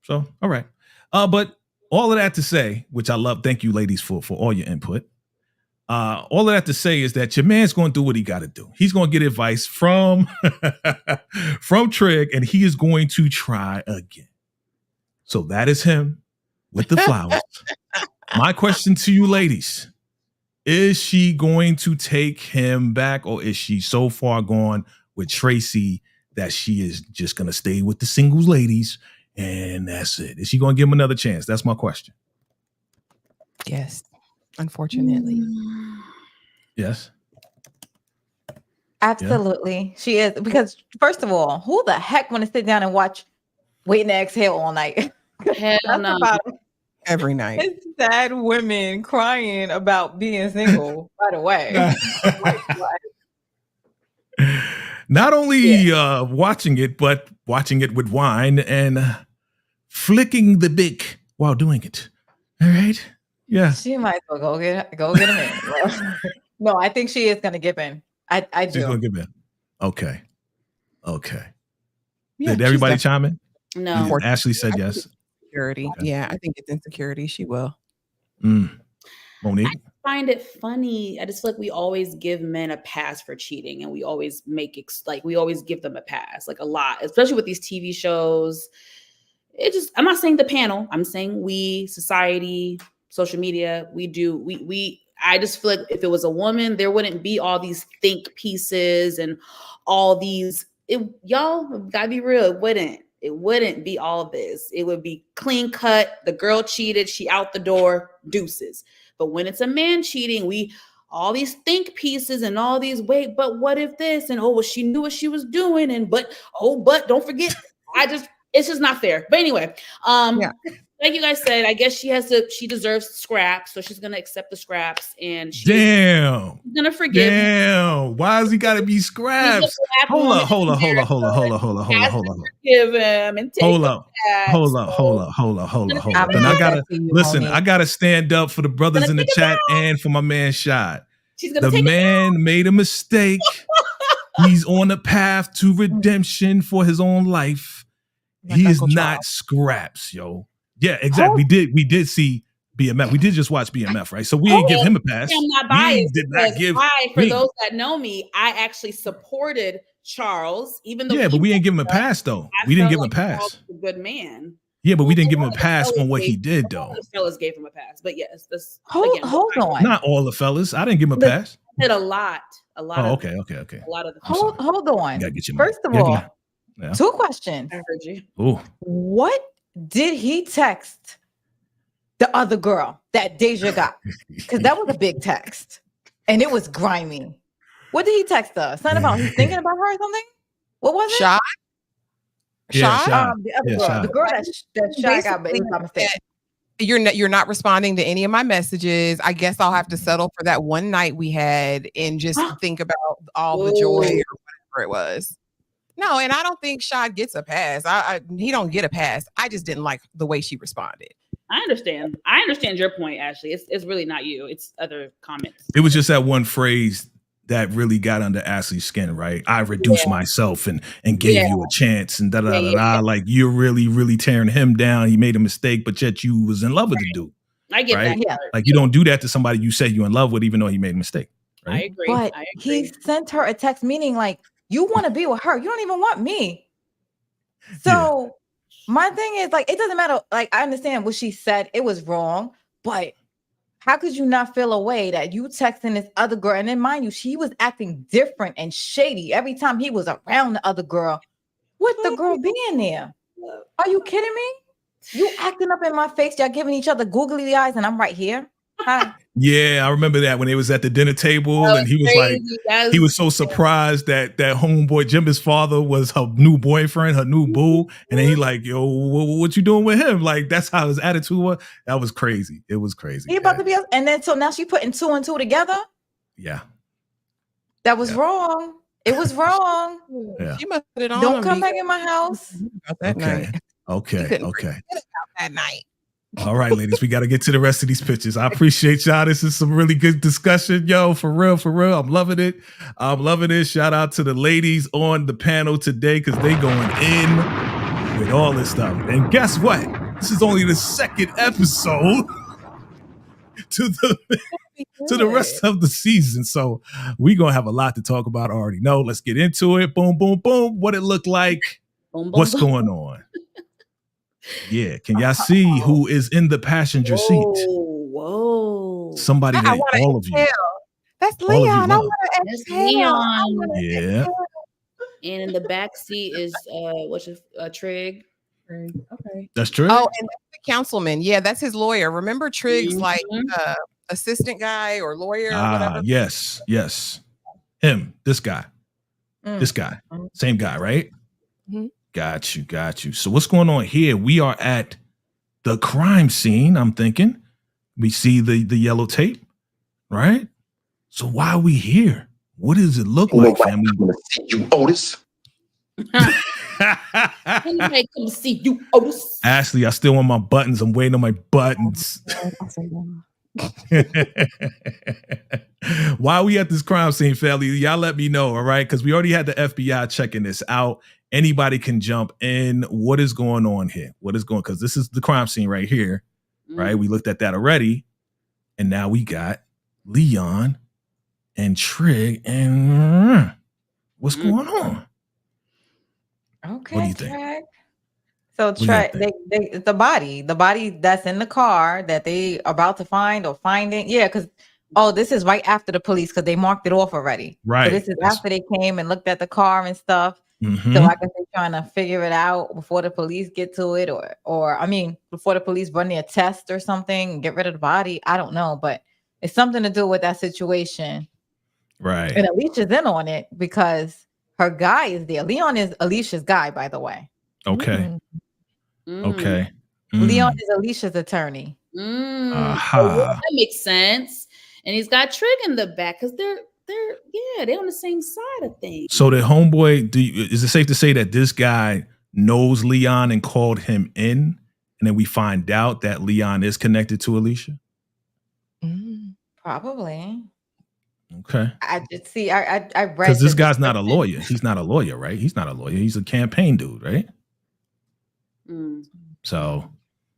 So, all right. But all of that to say, which I love, thank you ladies for all your input. All of that to say is that your man's going to do what he got to do. He's going to get advice from Trig, and he is going to try again. So that is him with the flowers. My question to you ladies, is she going to take him back, or is she so far gone with Tracy that she is just going to stay with the singles ladies and that's it? Is she going to give him another chance? That's my question. Yes, unfortunately. Yes. Absolutely. Yeah. She is, because first of all, who the heck want to sit down and watch Waiting to Exhale all night? Hell no. Every night. It's sad women crying about being single, by the way. Not only watching it, but watching it with wine and flicking the bick while doing it. All right? Yeah. She might as well go get him in. No, I think she is going to give in. I do. She's going to give in. Okay. Yeah, did everybody chime in? No. Ashley said yes. Insecurity. Okay. Yeah, I think it's insecurity. She will. Monique? find it funny. I just feel like we always give men a pass for cheating, and we always we always give them a pass, like a lot, especially with these TV shows. I'm not saying the panel, I'm saying we, society, social media, I just feel like if it was a woman, there wouldn't be all these think pieces and all these, y'all gotta be real. It wouldn't be all this. It would be clean cut. The girl cheated. She out the door, deuces. But when it's a man cheating, all these think pieces and all these, wait, but what if this? And, well, she knew what she was doing. And, but don't forget, it's just not fair. But anyway, like you guys said, I guess she deserves scraps. So she's going to accept the scraps, and she's going to forgive him. Why has he got to be scraps? Hold up. Forgive him and take Hold up. Then I gotta stand up for the brothers in the chat and for my man Shad. The man made a mistake. He's on the path to redemption for his own life. He is not scraps, yo. Yeah, exactly. We did see BMF. We did just watch BMF, right? So we didn't give him a pass. I'm not biased. For those that know me, I actually supported Charles, even though but we didn't give him a pass though. We didn't give him a pass. Charles was a good man. Yeah, but we didn't give him a pass on what he did though. The fellas gave him a pass, but yes, this hold on. Not all the fellas. I didn't give him a pass. Did a lot. Oh, okay. A lot of the hold on. First of all, two questions. I heard you. Ooh. What did he text the other girl that Deja got? Because that was a big text, and it was grimy. What did he text her? Something about he's thinking about her or something? What was it? Shot? The other girl. The girl that Shot got, but it was by mistake. You're not responding to any of my messages. I guess I'll have to settle for that one night we had and just think about all the joy or whatever it was. No, and I don't think Shad gets a pass. He don't get a pass. I just didn't like the way she responded. I understand your point, Ashley. It's really not you. It's other comments. It was just that one phrase that really got under Ashley's skin, right? I reduced myself and gave you a chance and da. Like you're really, really tearing him down. He made a mistake, but yet you was in love with the dude. I get that. Yeah. Like you don't do that to somebody you say you're in love with, even though he made a mistake. Right? I agree. But he sent her a text meaning like, you want to be with her. You don't even want me. So my thing is like, it doesn't matter. Like, I understand what she said. It was wrong, but how could you not feel a way that you texting this other girl? And then mind you, she was acting different and shady every time he was around the other girl. With the girl being there. Are you kidding me? You acting up in my face. Y'all giving each other googly eyes and I'm right here. Hi. Yeah, I remember that when they was at the dinner table and he was like, he was so surprised that homeboy Jim's father was her new boyfriend, her new boo. And then he like, yo, what you doing with him? Like, that's how his attitude was. That was crazy. It was crazy. He about to be, and then so now she putting 2 and 2 together. Yeah. That was wrong. It was wrong. Yeah. She must put it on. Don't come back in my house. Okay. That night. All right, ladies, we got to get to the rest of these pictures. I appreciate y'all. This is some really good discussion, yo. For real. I'm loving it. Shout out to the ladies on the panel today because they going in with all this stuff. And guess what? This is only the second episode to the rest of the season. So we gonna have a lot to talk about. I already know. Let's get into it. Boom, boom, boom. What it looked like. What's going on? Yeah, can y'all see who is in the passenger seat? Whoa. Somebody that all of you. That's Leon. I want to exhale. Yeah. And in the back seat is Trig. Okay. That's Trig. Oh, and that's the councilman. Yeah, that's his lawyer. Remember Trig's like assistant guy or lawyer or whatever? Yes. Him, this guy. Same guy, right? Mm-hmm. Got you. So what's going on here? We are at the crime scene, I'm thinking. We see the yellow tape, right? So why are we here? What does it look like, family? I'm gonna see you, Otis. Anybody come to see you, Otis? Ashley, I still want my buttons. I'm waiting on my buttons. Why are we at this crime scene, family? Y'all let me know, all right? Because we already had the FBI checking this out. Anybody can jump in. What is going on here? Because this is the crime scene right here, right? We looked at that already. And now we got Leon and Trig, and what's going on? Okay, What do you think? Trey. So do y'all Trey, the body that's in the car that they about to find or finding. Yeah, because this is right after the police because they marked it off already. Right. So this is after they came and looked at the car and stuff. Mhm. So I guess they're trying to figure it out before the police get to it, or I mean, before the police run their test or something, get rid of the body. I don't know, but it's something to do with that situation. Right. And Alicia's in on it because her guy is there. Leon is Alicia's guy, by the way. Okay. Okay. Leon is Alicia's attorney. That makes sense. And he's got Trig in the back because they're on the same side of things. So the homeboy, is it safe to say that this guy knows Leon and called him in, and then we find out that Leon is connected to Alicia? Probably. Okay. I just see. I read because this guy's not a lawyer. He's not a lawyer, right? He's not a lawyer. He's a campaign dude, right? So,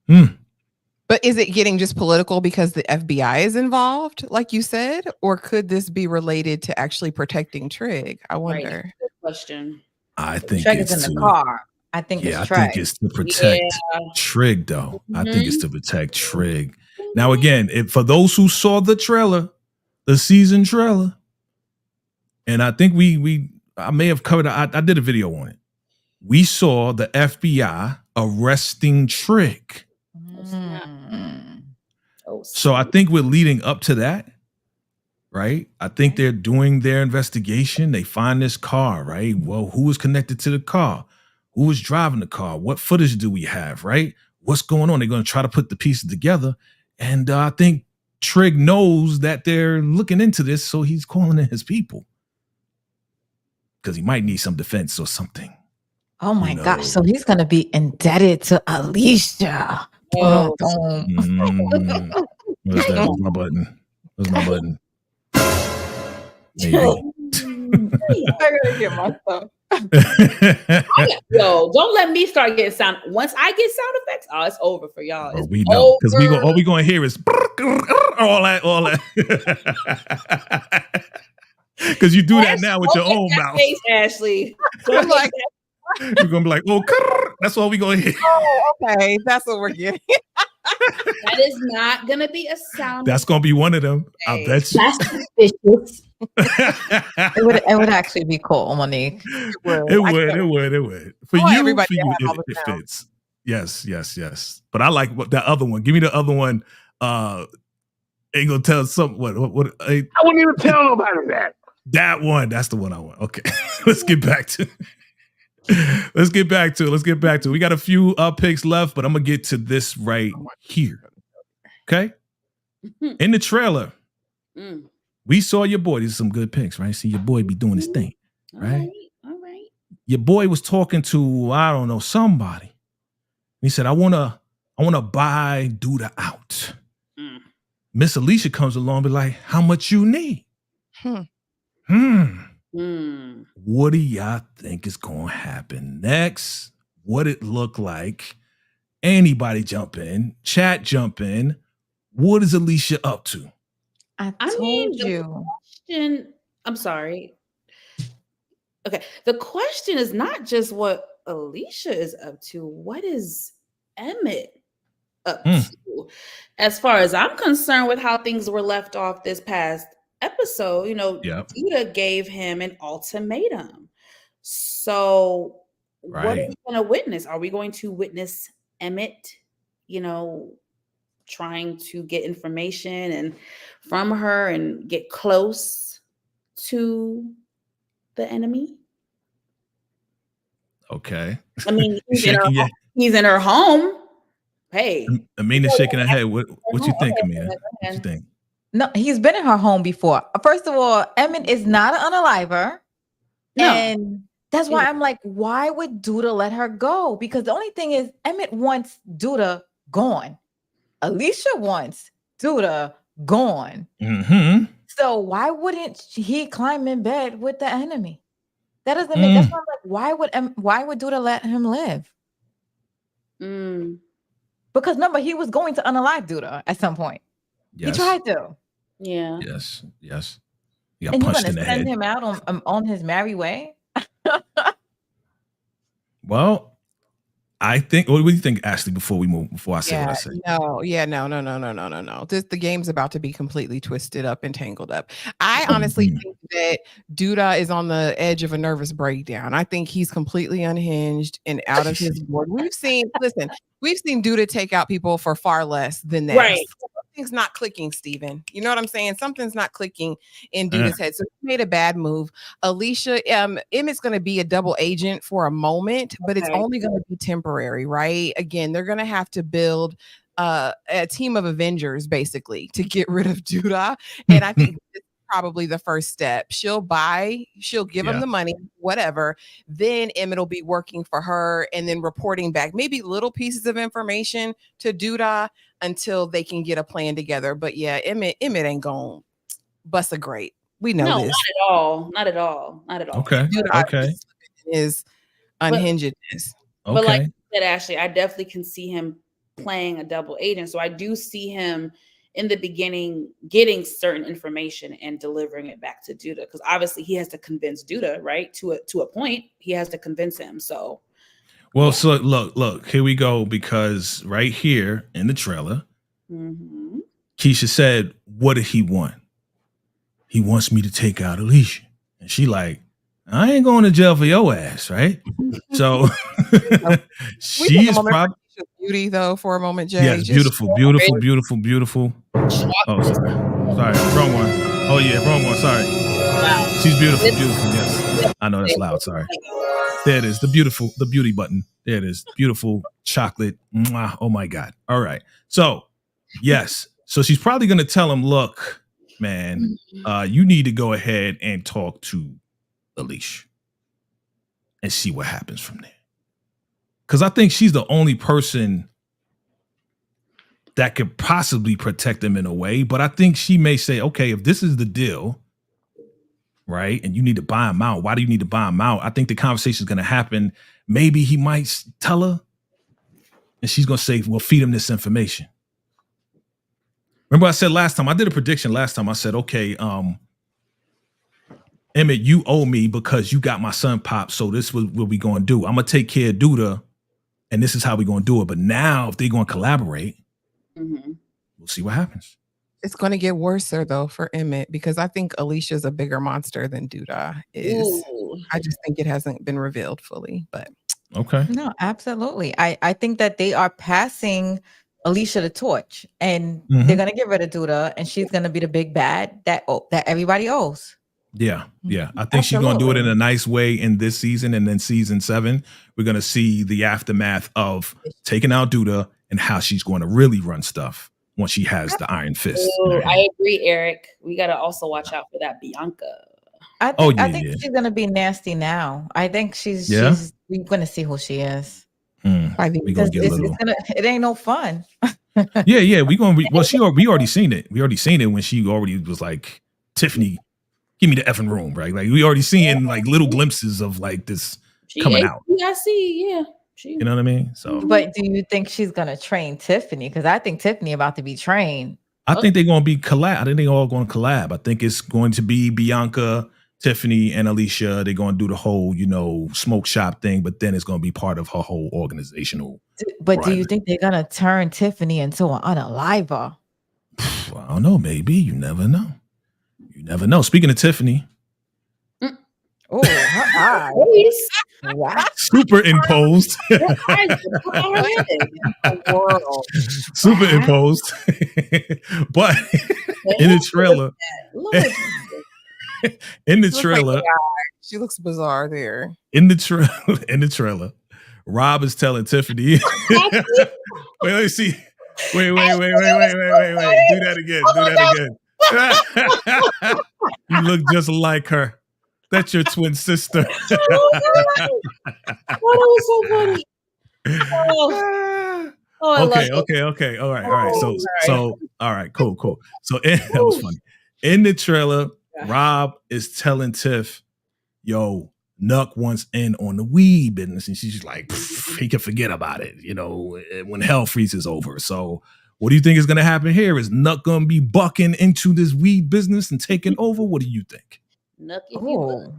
But is it getting just political because the FBI is involved, like you said, or could this be related to actually protecting Trig? I wonder. Right. Good question. I think Trig it's is in the car. I think I it's Trig. think it's to protect Trig, though. I think it's to protect Trig. Now, again, for those who saw the trailer, the season trailer, and I think I may have covered. I did a video on it. We saw the FBI arresting Trig. So I think we're leading up to that, right? I think they're doing their investigation. They find this car, right? Well, who was connected to the car? Who was driving the car? What footage do we have, right? What's going on? They're going to try to put the pieces together. And I think Trig knows that they're looking into this, so he's calling in his people. Because he might need some defense or something. Oh my gosh. So he's going to be indebted to Alicia. Oh. What's that? Where's my button? Where's my button? I gotta get my stuff. Yo, don't let me start getting sound. Once I get sound effects, it's over for y'all. It's we know because all we gonna hear is all that. Because you do that now with your own mouth. Face, Ashley. I'm like, you're gonna be like, oh, that's all we gonna hear. Oh, okay, that's what we're getting. That is not gonna be a sound. That's gonna be one of them. I bet you. That's suspicious. It would actually be cool, Monique. It would. For you, it fits. Yes. But I like that other one. Give me the other one. Ain't gonna tell something. What? I wouldn't even tell nobody that. That one. That's the one I want. Okay. Let's get back to it. We got a few picks left, but I'm gonna get to this right here. Okay. In the trailer, we saw your boy. These are some good picks, right? See your boy be doing his thing, right? All right. Your boy was talking to, I don't know, somebody. He said, I wanna buy Duda out. Miss Alicia comes along and be like, how much you need? What do y'all think is going to happen next? What it look like? Anybody jump in? Chat jump in. What is Alicia up to? I told you. I'm sorry. Okay. The question is not just what Alicia is up to. What is Emmett up to? As far as I'm concerned with how things were left off this past episode, Duda gave him an ultimatum. So what are we going to witness? Are we going to witness Emmett, trying to get information and from her and get close to the enemy? Okay. I mean, he's in her home. Hey. Amina's shaking her head. What you think, Amina? What you think? No, he's been in her home before. First of all, Emmett is not an unaliver. No. And that's why I'm like, why would Duda let her go? Because the only thing is Emmett wants Duda gone. Alicia wants Duda gone. So why wouldn't he climb in bed with the enemy? That doesn't make that's not like why would Duda let him live? Because remember, he was going to unalive Duda at some point. Yes. He tried to. Yeah. Yes. He got And you're punched gonna in the send head. him out on his merry way? Well, I think. What do you think, Ashley? Before I say what I say. No. The game's about to be completely twisted up and tangled up. I honestly think that Duda is on the edge of a nervous breakdown. I think he's completely unhinged and out of his board. We've seen Duda take out people for far less than that. Right. Something's not clicking, Steven. You know what I'm saying? Something's not clicking in Duda's head. So he made a bad move. Alicia, Emmett's going to be a double agent for a moment, but it's only going to be temporary, right? Again, they're going to have to build a team of Avengers basically to get rid of Duda. And I think this is probably the first step. She'll give him the money, whatever. Then Emmett will be working for her and then reporting back maybe little pieces of information to Duda until they can get a plan together. But yeah, Emmett ain't gonna bust a grape. We know this. Not at all. Okay. Duda is unhingedness. But like you said, Ashley, I definitely can see him playing a double agent. So I do see him in the beginning getting certain information and delivering it back to Duda, because obviously he has to convince Duda, right? To a point, he has to convince him. So so look, here we go, because right here in the trailer, Keisha said, what did he want? He wants me to take out Alicia. And she like, I ain't going to jail for your ass, right? So she is probably beauty though for a moment, Jay. Yes, beautiful. Oh, sorry, wrong one. Oh yeah, wrong one. Sorry. Wow. She's beautiful. Yes, I know that's loud. Sorry. There it is. The beauty button. There it is. Beautiful chocolate. Mwah. Oh my God. All right. So yes. So she's probably gonna tell him, look, man, you need to go ahead and talk to Alicia and see what happens from there. Because I think she's the only person that could possibly protect him in a way. But I think she may say, okay, if this is the deal, right, and you need to buy him out, why do you need to buy him out? I think the conversation is going to happen. Maybe he might tell her, and she's going to say, well, feed him this information. Remember I said last time, I did a prediction last time. I said, okay, Emmett, you owe me because you got my son popped. So this is what we going to do. I'm going to take care of Duda, and this is how we're going to do it. But now if they're going to collaborate, we'll see what happens. It's going to get worse though for Emmett, because I think Alicia's a bigger monster than Duda is. Ooh. I just think it hasn't been revealed fully, but okay. No, absolutely. I think that they are passing Alicia the torch, and they're going to get rid of Duda, and she's going to be the big bad that everybody owes. Yeah. I think she's going to do it in a nice way in this season, and then season 7, we're going to see the aftermath of taking out Duda and how she's going to really run stuff once she has the iron fist. I agree, Eric. We got to also watch out for that Bianca. I think she's going to be nasty now. I think she's we're going to see who she is. We gonna get it ain't no fun. Yeah. We already seen it. We already seen it when she already was like, Tiffany, give me the effing room, right? Like we already seeing like little glimpses of like this coming out. I see. Yeah. You know what I mean? So, but do you think she's gonna train Tiffany? Because I think Tiffany about to be trained. I think they're gonna be collab. I think they're all going to collab. I think it's going to be Bianca, Tiffany, and Alicia. They're going to do the whole, smoke shop thing, but then it's going to be part of her whole organizational. But do you think they're gonna turn Tiffany into an unaliver? Well, I don't know. Maybe. You never know. Speaking of Tiffany. Oh, her eyes. Wow. Superimposed. Superimposed. But in the trailer, she looks bizarre there. In the trailer, Rob is telling Tiffany. Wait, let me see. Wait. Do that again. You look just like her. That's your twin sister. That was so funny. Okay. All right. So, all right, cool. So that was funny. In the trailer, Rob is telling Tiff, yo, Nuck wants in on the weed business. And she's like, he can forget about it, when hell freezes over. So What do you think is going to happen here? Is Nuck going to be bucking into this weed business and taking over? What do you think? Nuck if you would.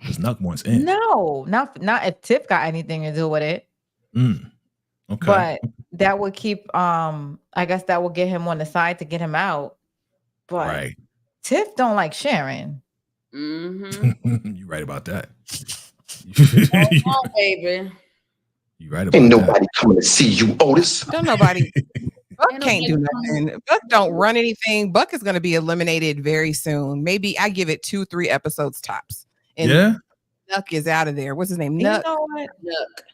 Because Nuck wants in. No, not if Tiff got anything to do with it. Okay. But that would keep I guess that would get him on the side to get him out. But right. Tiff don't like Sharon. You're right about that. Oh, baby. You're right about Ain't that. nobody coming to see you, Otis. Don't nobody. Buck can't do nothing. Buck don't run anything. Buck is going to be eliminated very soon. Maybe I give it 2-3 episodes tops. And yeah. Nuck is out of there. What's his name? You Nuck. know what? Nuck.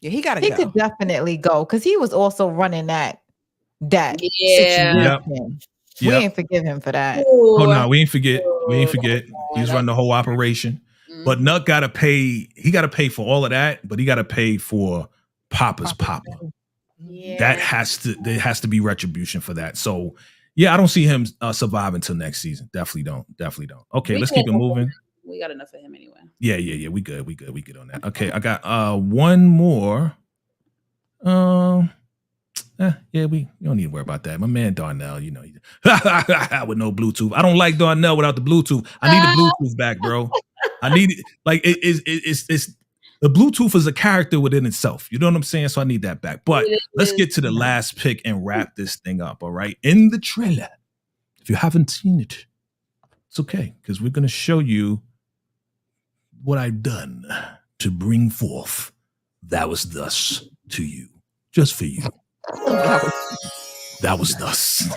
Yeah, he got to He go. could definitely go because he was also running that Yeah. situation. We ain't forgive him for that. Oh no, we ain't forget. We ain't forget. He was running the whole operation. But Nuck got to pay. He got to pay for all of that, but he got to pay for Papa's Papa. Yeah. There has to be retribution for that. So yeah, I don't see him surviving until next season. Definitely don't. Okay, let's keep it moving. We got enough of him anyway. Yeah. We good on that. Okay, I got one more. We don't need to worry about that. My man Darnell, with no Bluetooth. I don't like Darnell without the Bluetooth. I need the Bluetooth back, bro. I need it. Like it's the Bluetooth is a character within itself. You know what I'm saying? So I need that back. But let's get to the last pick and wrap this thing up. All right. In the trailer, if you haven't seen it, it's okay because we're gonna show you what I've done to bring forth That Was Thus to you, just for you. That was thus.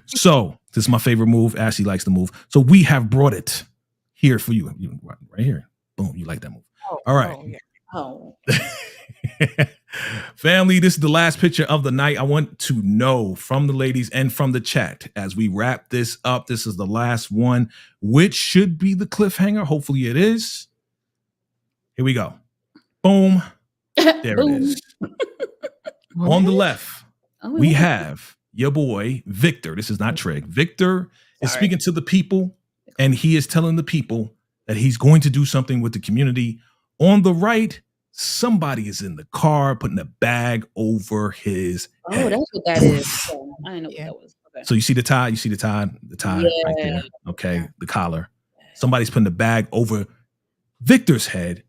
So this is my favorite move. Ashley likes the move. So we have brought it here for you. Right here. Boom. You like that move. All right. Family, this is the last picture of the night. I want to know from the ladies and from the chat as we wrap this up. This is the last one, which should be the cliffhanger. Hopefully it is. Here we go. Boom. There it is. On the left, we have your boy, Victor. This is not Trig. Victor is speaking to the people, and he is telling the people that he's going to do something with the community. On the right, somebody is in the car putting a bag over his head. That's what that is. I didn't know what that was. Okay. So you see the tie? Right there. Okay, the collar. Somebody's putting a bag over Victor's head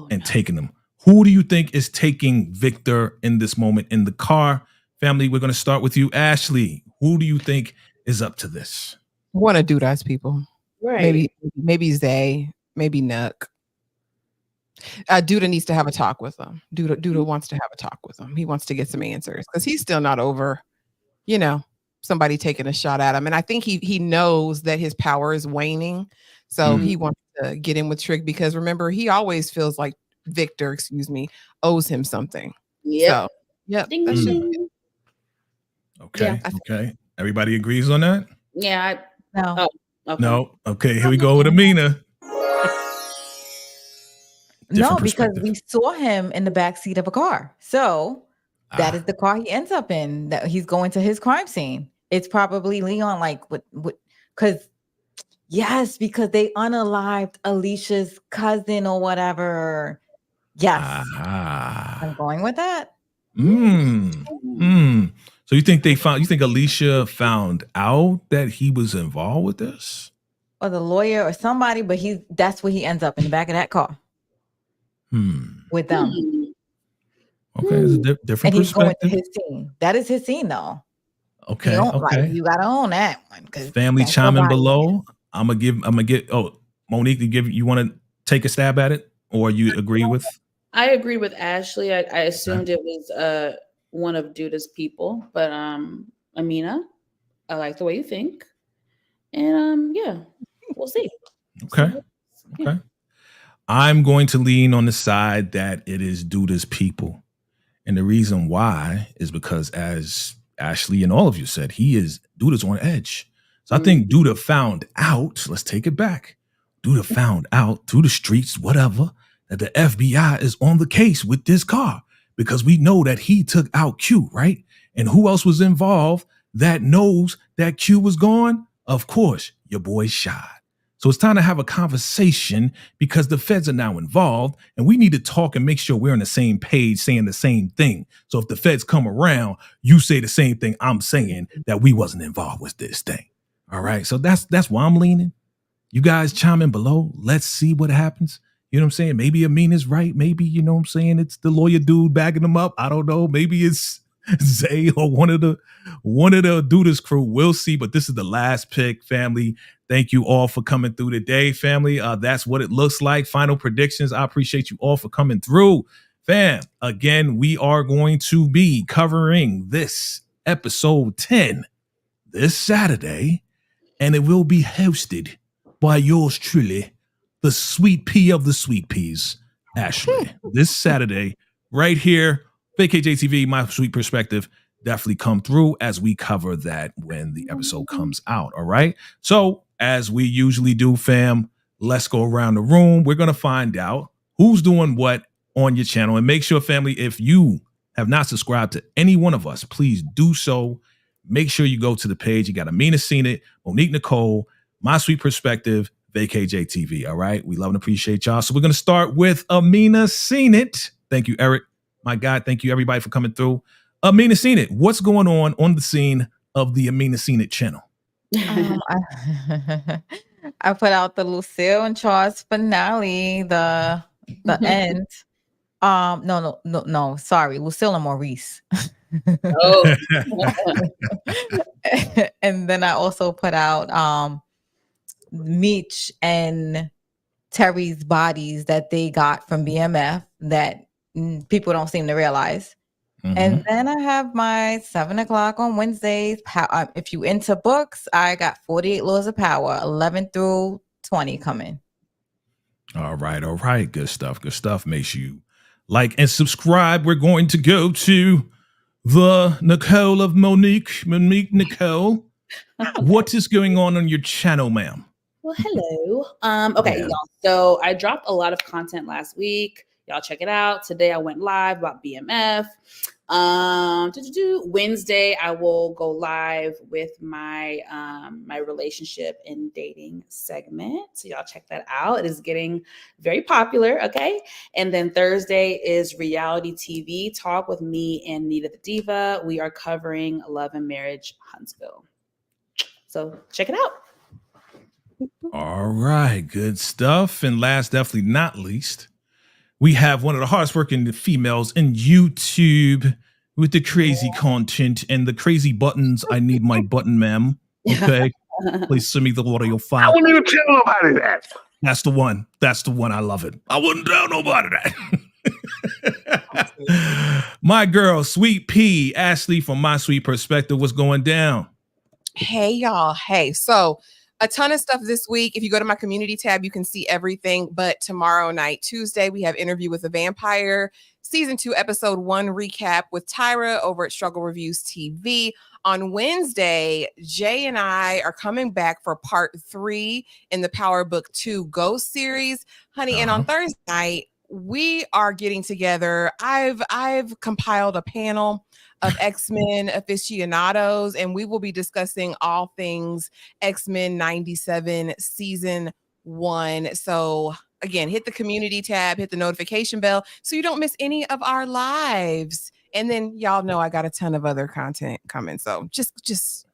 and taking them. Who do you think is taking Victor in this moment in the car? Family, we're going to start with you, Ashley. Who do you think is up to this? One of Duda's people. Right. Maybe Zay, maybe Nuck. Duda needs to have a talk with him. Duda wants to have a talk with him. He wants to get some answers because he's still not over, somebody taking a shot at him. And I think he knows that his power is waning. So he wants to get in with Trig because remember, he always feels like Victor, owes him something. Yeah. So, Ding, ding, ding. Okay. Okay. Everybody agrees on that? Yeah. No. Oh, okay. No. Okay. Here we go with Amina. No, because we saw him in the back seat of a car. So that is the car he ends up in, that he's going to his crime scene. It's probably Leon, because they unalived Alicia's cousin or whatever. Yes. I'm going with that. So you think Alicia found out that he was involved with this? Or the lawyer or somebody, but that's where he ends up, in the back of that car. With them. Okay, it's a different and he's perspective. going to his scene. That is his scene, though. Okay, you gotta own that one. Family chiming below. I'm gonna get. Oh, Monique, you want to take a stab at it, or you agree with? I agree with Ashley. I assumed it was one of Duda's people, but Amina, I like the way you think, and we'll see. Okay. I'm going to lean on the side that it is Duda's people. And the reason why is because, as Ashley and all of you said, Duda's on edge. So I think Duda found out, let's take it back. Duda found out through the streets, whatever, that the FBI is on the case with this car because we know that he took out Q, right? And who else was involved that knows that Q was gone? Of course, your boy Shad. So it's time to have a conversation because the feds are now involved and we need to talk and make sure we're on the same page saying the same thing. So if the feds come around, you say the same thing I'm saying, that we wasn't involved with this thing. All right. So that's why I'm leaning. You guys chime in below. Let's see what happens. You know what I'm saying? Maybe Amina's right. Maybe, you know what I'm saying, it's the lawyer dude bagging them up. I don't know. Maybe it's Zay or one of the Dudas crew. We'll see. But this is the last pick, family. Thank you all for coming through today, family. That's what it looks like. Final predictions. I appreciate you all for coming through. Fam, again, we are going to be covering this episode 10 this Saturday, and it will be hosted by yours truly, the sweet pea of the sweet peas, Ashley. This Saturday, right here, VACAY-JayTV, My Sweet Perspective. Definitely come through as we cover that when the episode comes out. All right. So as we usually do, fam, let's go around the room. We're going to find out who's doing what on your channel. And make sure, family, if you have not subscribed to any one of us, please do so. Make sure you go to the page. You got Amina Seen It, Monique Nicole, My Sweet Perspective, VACAY-JayTV. All right. We love and appreciate y'all. So we're going to start with Amina Seen It. Thank you, Eric. My God, thank you, everybody, for coming through. Amina Seen It. What's going on the scene of the Amina Seen It channel? I put out the Lucille and Charles finale, the end. No, sorry, Lucille and Maurice. Oh. And then I also put out Meech and Terry's bodies that they got from BMF that people don't seem to realize. And then I have my 7 o'clock on Wednesdays. If you into books, I got 48 Laws of Power, 11 through 20 coming. All right. Good stuff. Make sure you like and subscribe. We're going to go to the Nicole of Monique Nicole. What is going on your channel, ma'am? Well, hello. Okay, y'all. So I dropped a lot of content last week. Y'all check it out. Today I went live about BMF. Wednesday I will go live with my my relationship and dating segment. So y'all check that out. It is getting very popular. Okay. And then Thursday is reality TV talk with me and Nita the Diva. We are covering Love and Marriage Huntsville. So check it out. All right. Good stuff. And last, definitely not least, we have one of the hardest working females in YouTube with the crazy content and the crazy buttons. I need my button, ma'am. Okay. Please send me the audio file. I wouldn't even tell nobody that. That's the one. I love it. I wouldn't tell nobody that. My girl, Sweet Pea, Ashley from My Sweet Perspective. What's going down? Hey, y'all. Hey, so a ton of stuff this week. If you go to my community tab, you can see everything. But tomorrow night, Tuesday, we have Interview with a Vampire, season 2, episode 1 recap with Tyra over at Struggle Reviews TV. On Wednesday, Jay and I are coming back for part 3 in the Power Book 2 Ghost series, honey. And on Thursday night, we are getting together. I've compiled a panel of X-Men aficionados, and we will be discussing all things X-Men 97 season 1. So again, hit the community tab, hit the notification bell so you don't miss any of our lives. And then y'all know I got a ton of other content coming. So just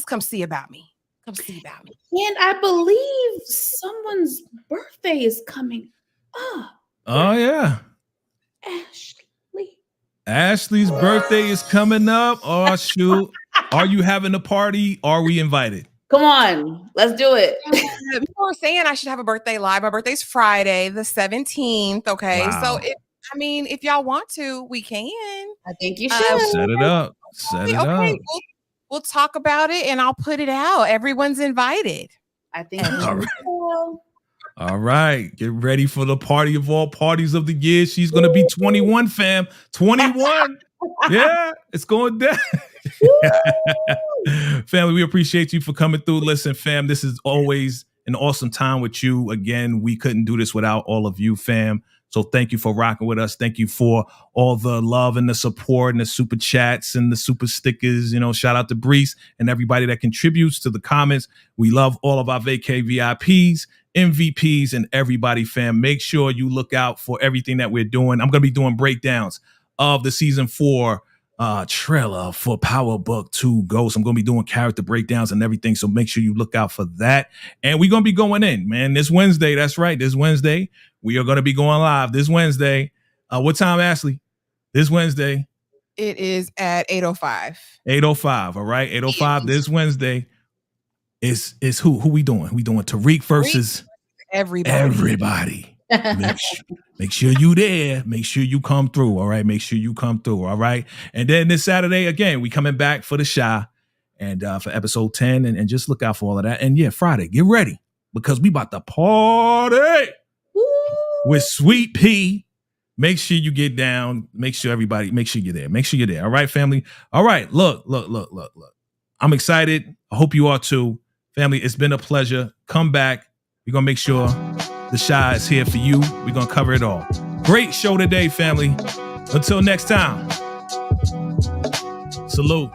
come see about me. Come see about me. And I believe someone's birthday is coming up. Oh yeah. Ashley's birthday is coming up. Oh, shoot. Are you having a party? Are we invited? Come on, let's do it. People are saying I should have a birthday live. My birthday's Friday, the 17th. Okay. Wow. So, if y'all want to, we can. I think you should. Set it up. Set it up. We'll talk about it and I'll put it out. Everyone's invited. I think you should. All right. Get ready for the party of all parties of the year. She's going to be 21, fam. 21. Yeah, it's going down. Family, we appreciate you for coming through. Listen, fam, this is always an awesome time with you. Again, we couldn't do this without all of you, fam. So thank you for rocking with us. Thank you for all the love and the support and the super chats and the super stickers. You know, shout out to Brees and everybody that contributes to the comments. We love all of our vacay VIPs, MVPs, and everybody, fam. Make sure you look out for everything that we're doing. I'm going to be doing breakdowns of the season 4 trailer for Power Book 2 Ghost. I'm going to be doing character breakdowns and everything, so make sure you look out for that. And we're going to be going in, man, this Wednesday. That's right, this Wednesday. We are going to be going live this Wednesday. What time, Ashley? This Wednesday. It is at 8:05. 8:05, all right? 8:05 this Wednesday. Is who we doing? We doing Tariq versus everybody. Make sure you there. Make sure you come through. All right. Make sure you come through. All right. And then this Saturday, again, we coming back for the Shy and for episode 10. And just look out for all of that. And yeah, Friday, get ready because we about to party with Sweet Pea. Make sure you get down. Make sure you're there. Make sure you're there. All right, family. All right. Look. I'm excited. I hope you are too. Family, it's been a pleasure. Come back. We're going to make sure the Shy is here for you. We're going to cover it all. Great show today, family. Until next time. Salute.